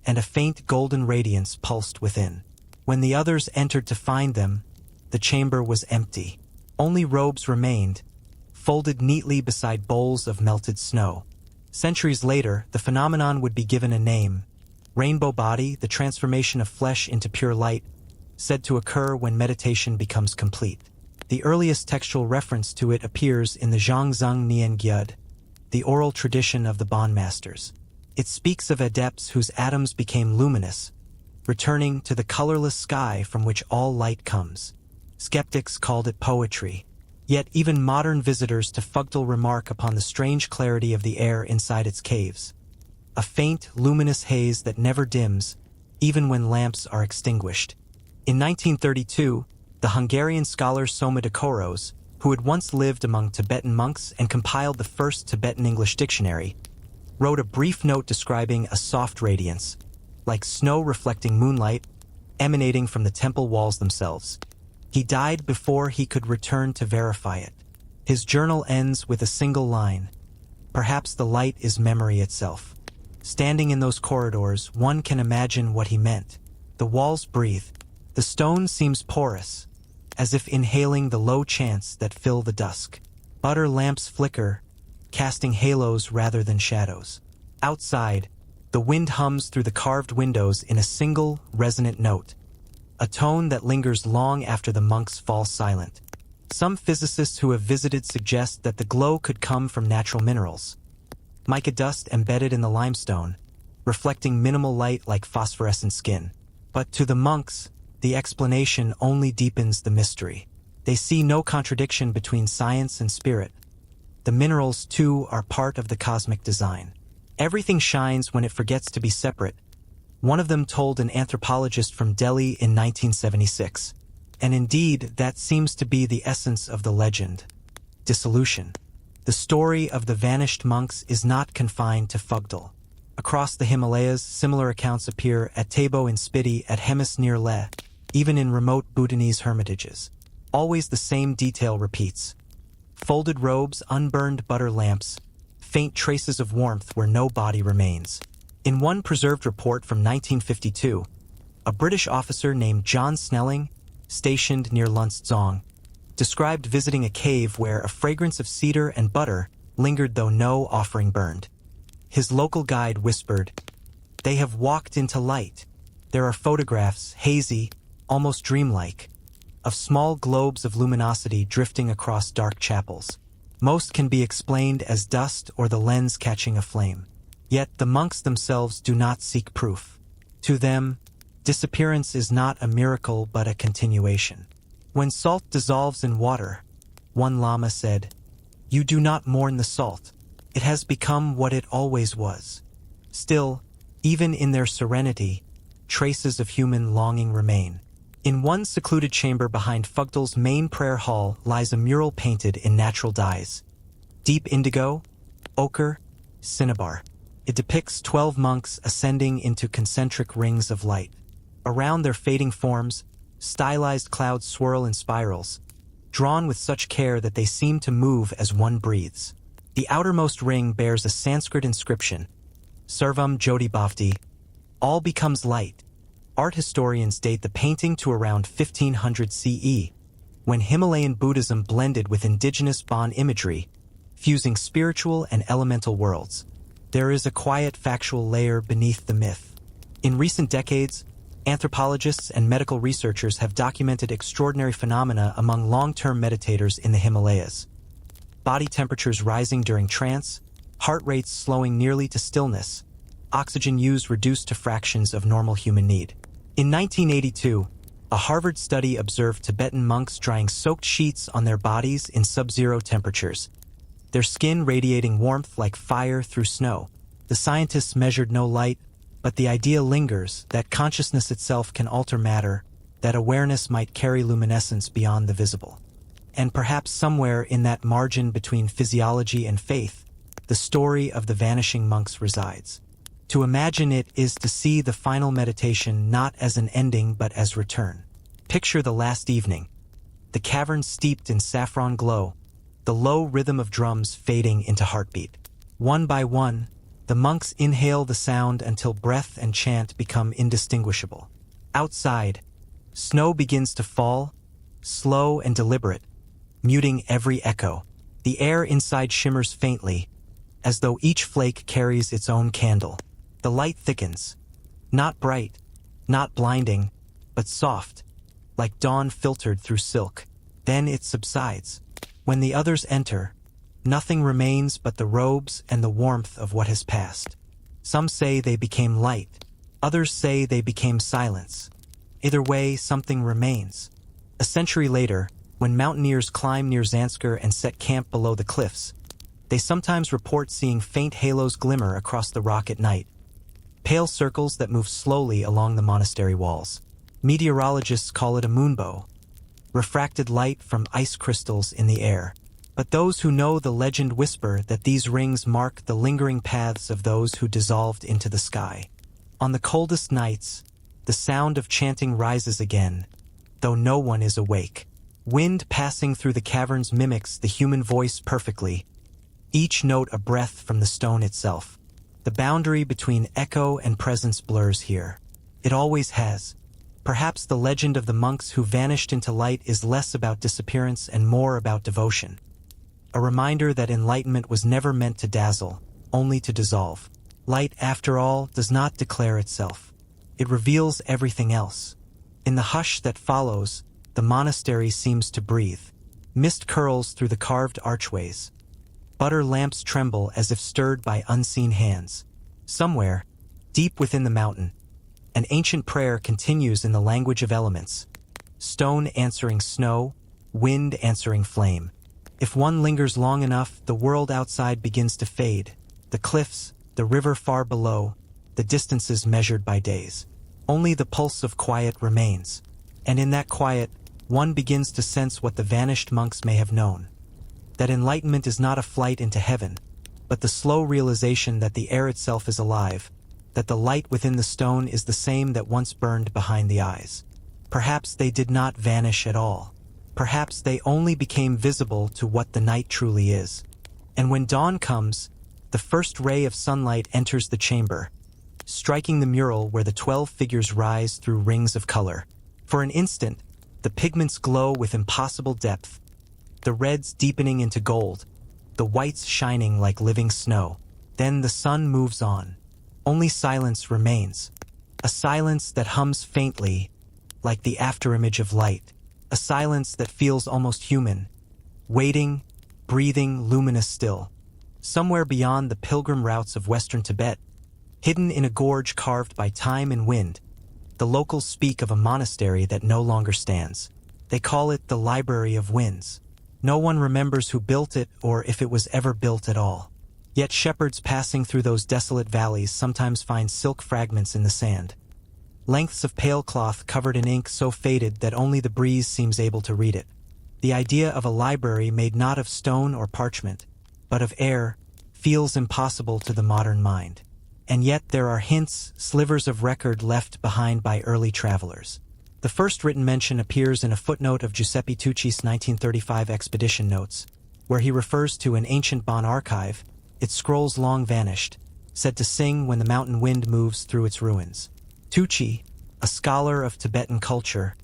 and a faint golden radiance pulsed within. When the others entered to find them, the chamber was empty. Only robes remained, folded neatly beside bowls of melted snow. Centuries later, the phenomenon would be given a name. Rainbow body, the transformation of flesh into pure light, said to occur when meditation becomes complete. The earliest textual reference to it appears in the Zhangzheng Nian Gyud, the oral tradition of the Bon Masters. It speaks of adepts whose atoms became luminous, returning to the colorless sky from which all light comes. Skeptics called it poetry. Yet even modern visitors to Fugdal remark upon the strange clarity of the air inside its caves. A faint, luminous haze that never dims, even when lamps are extinguished. In 1932, the Hungarian scholar Soma de Koros, who had once lived among Tibetan monks and compiled the first Tibetan English dictionary, wrote a brief note describing a soft radiance, like snow reflecting moonlight, emanating from the temple walls themselves. He died before he could return to verify it. His journal ends with a single line: "Perhaps the light is memory itself." Standing in those corridors, one can imagine what he meant. The walls breathe. The stone seems porous, as if inhaling the low chants that fill the dusk. Butter lamps flicker, casting halos rather than shadows. Outside, the wind hums through the carved windows in a single, resonant note, a tone that lingers long after the monks fall silent. Some physicists who have visited suggest that the glow could come from natural minerals, mica dust embedded in the limestone, reflecting minimal light like phosphorescent skin. But to the monks, the explanation only deepens the mystery. They see no contradiction between science and spirit. The minerals, too, are part of the cosmic design. Everything shines when it forgets to be separate, one of them told an anthropologist from Delhi in 1976. And indeed, that seems to be the essence of the legend. Dissolution. The story of the vanished monks is not confined to Fugdal. Across the Himalayas, similar accounts appear at Tabo in Spiti, at Hemis near Leh, even in remote Bhutanese hermitages. Always the same detail repeats. Folded robes, unburned butter lamps, faint traces of warmth where no body remains. In one preserved report from 1952, a British officer named John Snelling, stationed near Lunst described visiting a cave where a fragrance of cedar and butter lingered though no offering burned. His local guide whispered, "They have walked into light." There are photographs, hazy, almost dreamlike, of small globes of luminosity drifting across dark chapels. Most can be explained as dust or the lens catching a flame. Yet the monks themselves do not seek proof. To them, disappearance is not a miracle but a continuation. When salt dissolves in water, one lama said, "You do not mourn the salt. It has become what it always was." Still, even in their serenity, traces of human longing remain. In one secluded chamber behind Fugtal's main prayer hall lies a mural painted in natural dyes. Deep indigo, ochre, cinnabar. It depicts 12 monks ascending into concentric rings of light. Around their fading forms, stylized clouds swirl in spirals, drawn with such care that they seem to move as one breathes. The outermost ring bears a Sanskrit inscription, Sarvam Jyoti Bhavati, all becomes light. Art historians date the painting to around 1500 CE, when Himalayan Buddhism blended with indigenous Bon imagery, fusing spiritual and elemental worlds. There is a quiet factual layer beneath the myth. In recent decades, anthropologists and medical researchers have documented extraordinary phenomena among long-term meditators in the Himalayas. Body temperatures rising during trance, heart rates slowing nearly to stillness, oxygen use reduced to fractions of normal human need. In 1982, a Harvard study observed Tibetan monks drying soaked sheets on their bodies in sub-zero temperatures, their skin radiating warmth like fire through snow. The scientists measured no light, but the idea lingers that consciousness itself can alter matter, that awareness might carry luminescence beyond the visible. And perhaps somewhere in that margin between physiology and faith, the story of the vanishing monks resides. To imagine it is to see the final meditation not as an ending but as return. Picture the last evening, the cavern steeped in saffron glow, the low rhythm of drums fading into heartbeat. One by one, the monks inhale the sound until breath and chant become indistinguishable. Outside, snow begins to fall, slow and deliberate, muting every echo. The air inside shimmers faintly, as though each flake carries its own candle. The light thickens, not bright, not blinding, but soft, like dawn filtered through silk. Then it subsides. When the others enter, nothing remains but the robes and the warmth of what has passed. Some say they became light, others say they became silence. Either way, something remains. A century later, when mountaineers climb near Zanskar and set camp below the cliffs, they sometimes report seeing faint halos glimmer across the rock at night, pale circles that move slowly along the monastery walls. Meteorologists call it a moonbow, refracted light from ice crystals in the air. But those who know the legend whisper that these rings mark the lingering paths of those who dissolved into the sky. On the coldest nights, the sound of chanting rises again, though no one is awake. Wind passing through the caverns mimics the human voice perfectly, each note a breath from the stone itself. The boundary between echo and presence blurs here. It always has. Perhaps the legend of the monks who vanished into light is less about disappearance and more about devotion. A reminder that enlightenment was never meant to dazzle, only to dissolve. Light, after all, does not declare itself. It reveals everything else. In the hush that follows, the monastery seems to breathe. Mist curls through the carved archways. Butter lamps tremble as if stirred by unseen hands. Somewhere, deep within the mountain, an ancient prayer continues in the language of elements. Stone answering snow, wind answering flame. If one lingers long enough, the world outside begins to fade. The cliffs, the river far below, the distances measured by days. Only the pulse of quiet remains. And in that quiet, one begins to sense what the vanished monks may have known. That enlightenment is not a flight into heaven, but the slow realization that the air itself is alive, that the light within the stone is the same that once burned behind the eyes. Perhaps they did not vanish at all. Perhaps they only became visible to what the night truly is. And when dawn comes, the first ray of sunlight enters the chamber, striking the mural where the 12 figures rise through rings of color. For an instant, the pigments glow with impossible depth, the reds deepening into gold, the whites shining like living snow. Then the sun moves on. Only silence remains. A silence that hums faintly, like the afterimage of light. A silence that feels almost human, waiting, breathing, luminous still. Somewhere beyond the pilgrim routes of western Tibet, hidden in a gorge carved by time and wind, the locals speak of a monastery that no longer stands. They call it the Library of Winds. No one remembers who built it or if it was ever built at all. Yet shepherds passing through those desolate valleys sometimes find silk fragments in the sand. Lengths of pale cloth covered in ink so faded that only the breeze seems able to read it. The idea of a library made not of stone or parchment, but of air, feels impossible to the modern mind. And yet there are hints, slivers of record left behind by early travelers. The first written mention appears in a footnote of Giuseppe Tucci's 1935 expedition notes, where he refers to an ancient Bon archive, its scrolls long vanished, said to sing when the mountain wind moves through its ruins. Tucci, a scholar of Tibetan culture,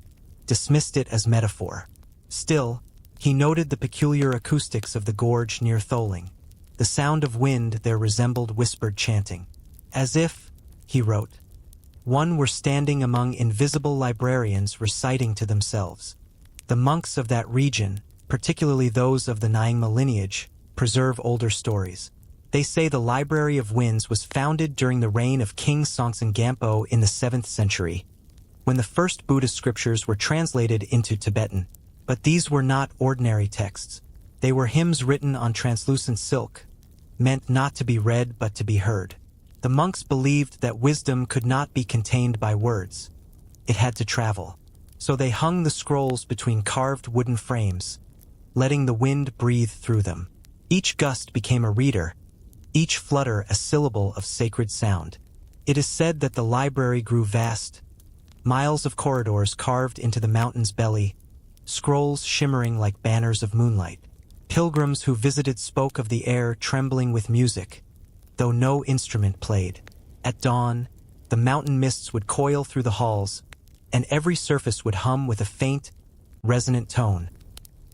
dismissed it as metaphor. Still, he noted the peculiar acoustics of the gorge near Tholing. The sound of wind there resembled whispered chanting. As if, he wrote, one were standing among invisible librarians reciting to themselves. The monks of that region, particularly those of the Nyingma lineage, preserve older stories. They say the Library of Winds was founded during the reign of King Songtsen Gampo in the 7th century, when the first Buddhist scriptures were translated into Tibetan. But these were not ordinary texts. They were hymns written on translucent silk, meant not to be read but to be heard. The monks believed that wisdom could not be contained by words. It had to travel. So they hung the scrolls between carved wooden frames, letting the wind breathe through them. Each gust became a reader, each flutter a syllable of sacred sound. It is said that the library grew vast, miles of corridors carved into the mountain's belly, scrolls shimmering like banners of moonlight. Pilgrims who visited spoke of the air trembling with music, though no instrument played. At dawn, the mountain mists would coil through the halls, and every surface would hum with a faint, resonant tone,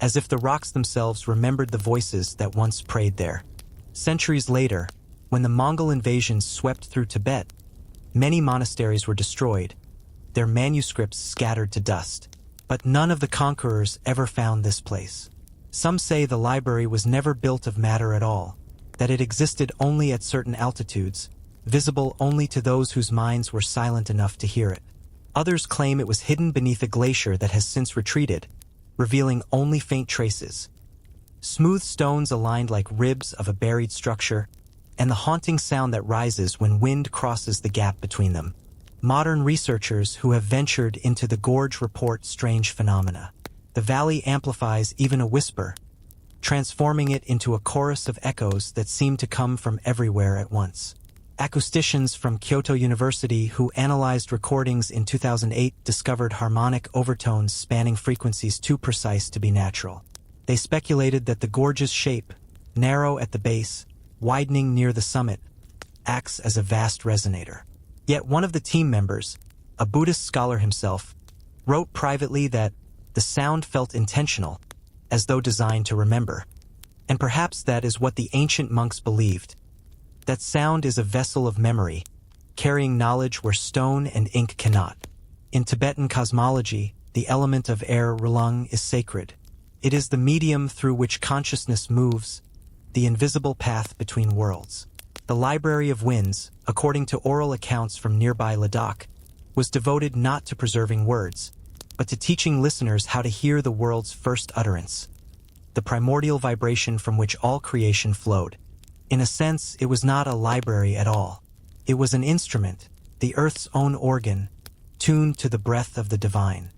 as if the rocks themselves remembered the voices that once prayed there. Centuries later, when the Mongol invasions swept through Tibet, many monasteries were destroyed, their manuscripts scattered to dust. But none of the conquerors ever found this place. Some say the library was never built of matter at all, that it existed only at certain altitudes, visible only to those whose minds were silent enough to hear it. Others claim it was hidden beneath a glacier that has since retreated, revealing only faint traces. Smooth stones aligned like ribs of a buried structure, and the haunting sound that rises when wind crosses the gap between them. Modern researchers who have ventured into the gorge report strange phenomena. The valley amplifies even a whisper, transforming it into a chorus of echoes that seem to come from everywhere at once. Acousticians from Kyoto University who analyzed recordings in 2008 discovered harmonic overtones spanning frequencies too precise to be natural. They speculated that the gorge's shape, narrow at the base, widening near the summit, acts as a vast resonator. Yet one of the team members, a Buddhist scholar himself, wrote privately that the sound felt intentional, as though designed to remember. And perhaps that is what the ancient monks believed, that sound is a vessel of memory, carrying knowledge where stone and ink cannot. In Tibetan cosmology, the element of air relung is sacred. It is the medium through which consciousness moves, the invisible path between worlds. The Library of Winds, according to oral accounts from nearby Ladakh, was devoted not to preserving words, but to teaching listeners how to hear the world's first utterance, the primordial vibration from which all creation flowed. In a sense, it was not a library at all. It was an instrument, the earth's own organ, tuned to the breath of the divine.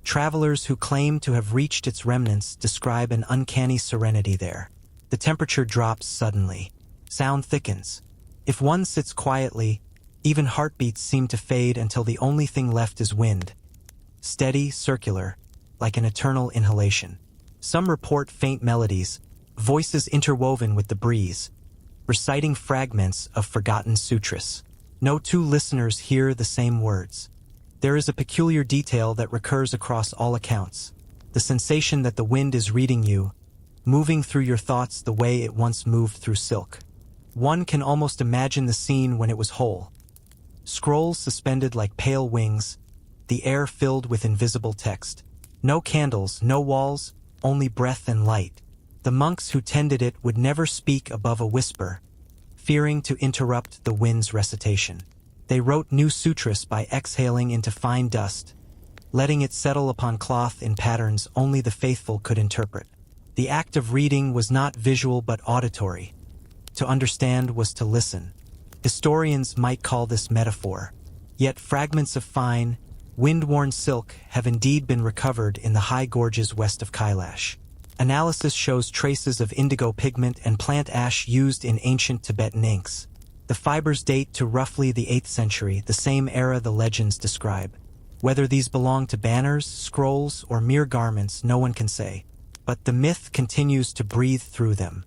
Travelers who claim to have reached its remnants describe an uncanny serenity there. The temperature drops suddenly. Sound thickens. If one sits quietly, even heartbeats seem to fade until the only thing left is wind. steady, circular, like an eternal inhalation. Some report faint melodies, voices interwoven with the breeze, reciting fragments of forgotten sutras. No two listeners hear the same words. There is a peculiar detail that recurs across all accounts: the sensation that the wind is reading you, moving through your thoughts the way it once moved through silk. One can almost imagine the scene when it was whole. Scrolls suspended like pale wings, the air filled with invisible text. No candles, no walls, only breath and light. The monks who tended it would never speak above a whisper, fearing to interrupt the wind's recitation. They wrote new sutras by exhaling into fine dust, letting it settle upon cloth in patterns only the faithful could interpret. The act of reading was not visual but auditory. To understand was to listen. Historians might call this metaphor. Yet fragments of fine, wind-worn silk have indeed been recovered in the high gorges west of Kailash. Analysis shows traces of indigo pigment and plant ash used in ancient Tibetan inks. The fibers date to roughly the 8th century, the same era the legends describe. Whether these belong to banners, scrolls, or mere garments, no one can say. But the myth continues to breathe through them.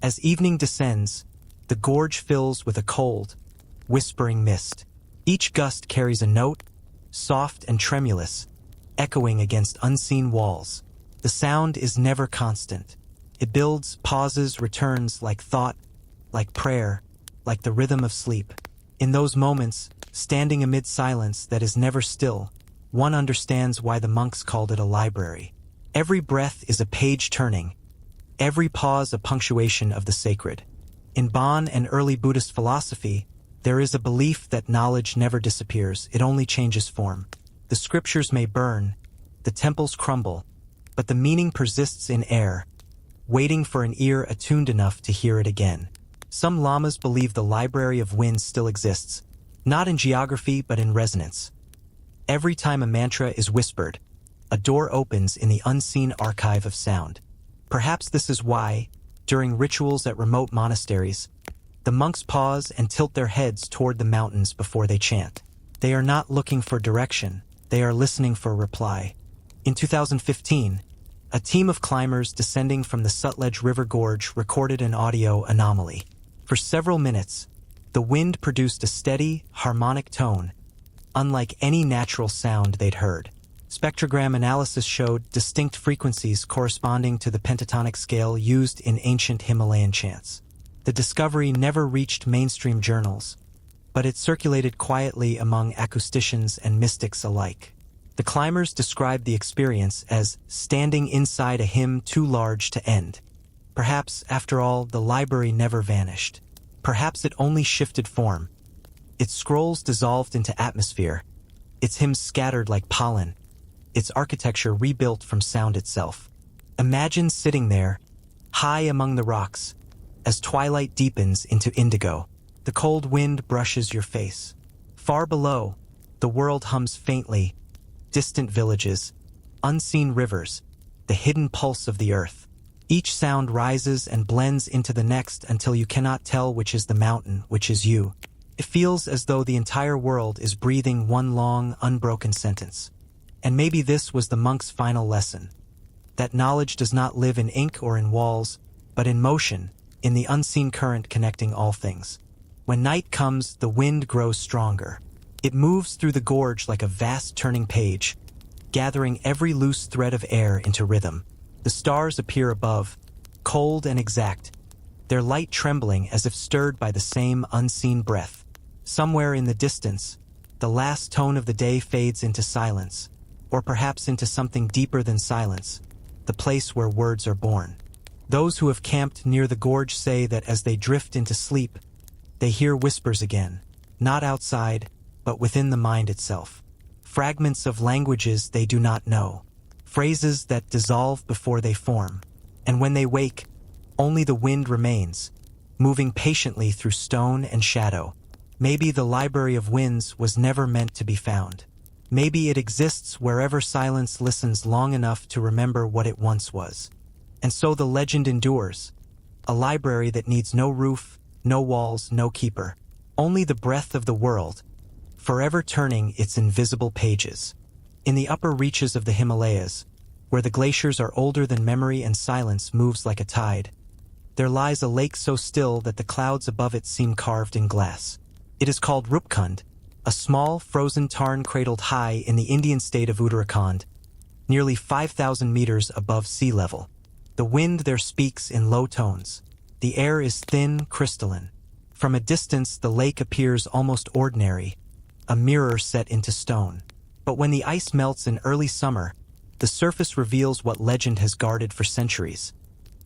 As evening descends, the gorge fills with a cold, whispering mist. Each gust carries a note, soft and tremulous, echoing against unseen walls. The sound is never constant. It builds, pauses, returns, like thought, like prayer, like the rhythm of sleep. In those moments, standing amid silence that is never still, one understands why the monks called it a library. Every breath is a page turning, every pause a punctuation of the sacred. In Bon and early Buddhist philosophy, there is a belief that knowledge never disappears, it only changes form. The scriptures may burn, the temples crumble, but the meaning persists in air, waiting for an ear attuned enough to hear it again. Some lamas believe the Library of Winds still exists, not in geography but in resonance. Every time a mantra is whispered, a door opens in the unseen archive of sound. Perhaps this is why, during rituals at remote monasteries, the monks pause and tilt their heads toward the mountains before they chant. They are not looking for direction, they are listening for a reply. In 2015, a team of climbers descending from the Sutlej River Gorge recorded an audio anomaly. For several minutes, the wind produced a steady, harmonic tone, unlike any natural sound they'd heard. Spectrogram analysis showed distinct frequencies corresponding to the pentatonic scale used in ancient Himalayan chants. The discovery never reached mainstream journals, but it circulated quietly among acousticians and mystics alike. The climbers described the experience as standing inside a hymn too large to end. Perhaps, after all, the library never vanished. Perhaps it only shifted form. Its scrolls dissolved into atmosphere, its hymns scattered like pollen, its architecture rebuilt from sound itself. Imagine sitting there, high among the rocks, as twilight deepens into indigo. The cold wind brushes your face. Far below, the world hums faintly, distant villages, unseen rivers, the hidden pulse of the earth. Each sound rises and blends into the next until you cannot tell which is the mountain, which is you. It feels as though the entire world is breathing one long, unbroken sentence. And maybe this was the monk's final lesson: that knowledge does not live in ink or in walls, but in motion, in the unseen current connecting all things. When night comes, the wind grows stronger. It moves through the gorge like a vast turning page, gathering every loose thread of air into rhythm. The stars appear above, cold and exact, their light trembling as if stirred by the same unseen breath. Somewhere in the distance, the last tone of the day fades into silence, or perhaps into something deeper than silence, the place where words are born. Those who have camped near the gorge say that as they drift into sleep, they hear whispers again, not outside, but within the mind itself. Fragments of languages they do not know, phrases that dissolve before they form. And when they wake, only the wind remains, moving patiently through stone and shadow. Maybe the Library of Winds was never meant to be found. Maybe it exists wherever silence listens long enough to remember what it once was. And so the legend endures, a library that needs no roof, no walls, no keeper, only the breath of the world, forever turning its invisible pages. In the upper reaches of the Himalayas, where the glaciers are older than memory and silence moves like a tide, there lies a lake so still that the clouds above it seem carved in glass. It is called Rupkund, a small, frozen tarn cradled high in the Indian state of Uttarakhand, nearly 5,000 meters above sea level. The wind there speaks in low tones. The air is thin, crystalline. From a distance, the lake appears almost ordinary, a mirror set into stone. But when the ice melts in early summer, the surface reveals what legend has guarded for centuries.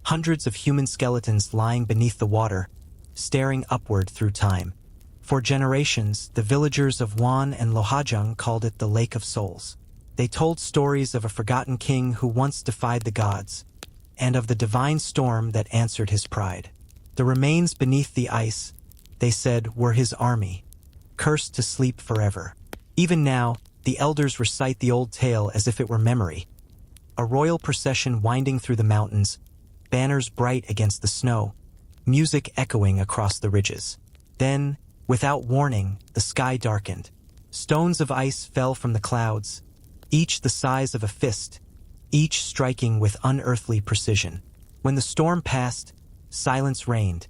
Hundreds of human skeletons lying beneath the water, staring upward through time. For generations, the villagers of Wan and Lohajang called it the Lake of Souls. They told stories of a forgotten king who once defied the gods, and of the divine storm that answered his pride. The remains beneath the ice, they said, were his army, cursed to sleep forever. Even now, the elders recite the old tale as if it were memory. A royal procession winding through the mountains, banners bright against the snow, music echoing across the ridges. Then, without warning, the sky darkened. Stones of ice fell from the clouds, each the size of a fist, each striking with unearthly precision. When the storm passed, silence reigned,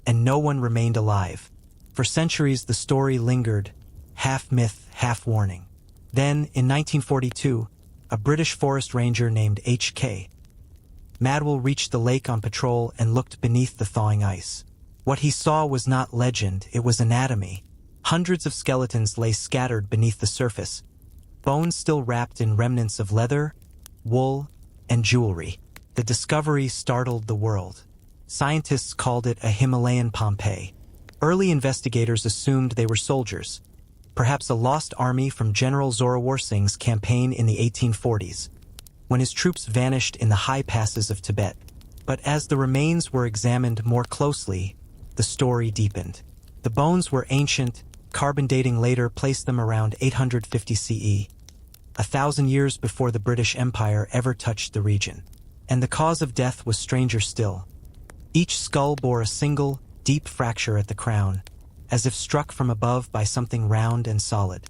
and no one remained alive. For centuries the story lingered, half myth, half warning. Then, in 1942, a British forest ranger named H.K. Madwell reached the lake on patrol and looked beneath the thawing ice. What he saw was not legend, it was anatomy. Hundreds of skeletons lay scattered beneath the surface, bones still wrapped in remnants of leather, wool, and jewelry. The discovery startled the world. Scientists called it a Himalayan Pompeii. Early investigators assumed they were soldiers, perhaps a lost army from General Zorawar Singh's campaign in the 1840s, when his troops vanished in the high passes of Tibet. But as the remains were examined more closely, the story deepened. The bones were ancient, carbon dating later placed them around 850 CE, 1,000 years before the British Empire ever touched the region. And the cause of death was stranger still. Each skull bore a single, deep fracture at the crown, as if struck from above by something round and solid.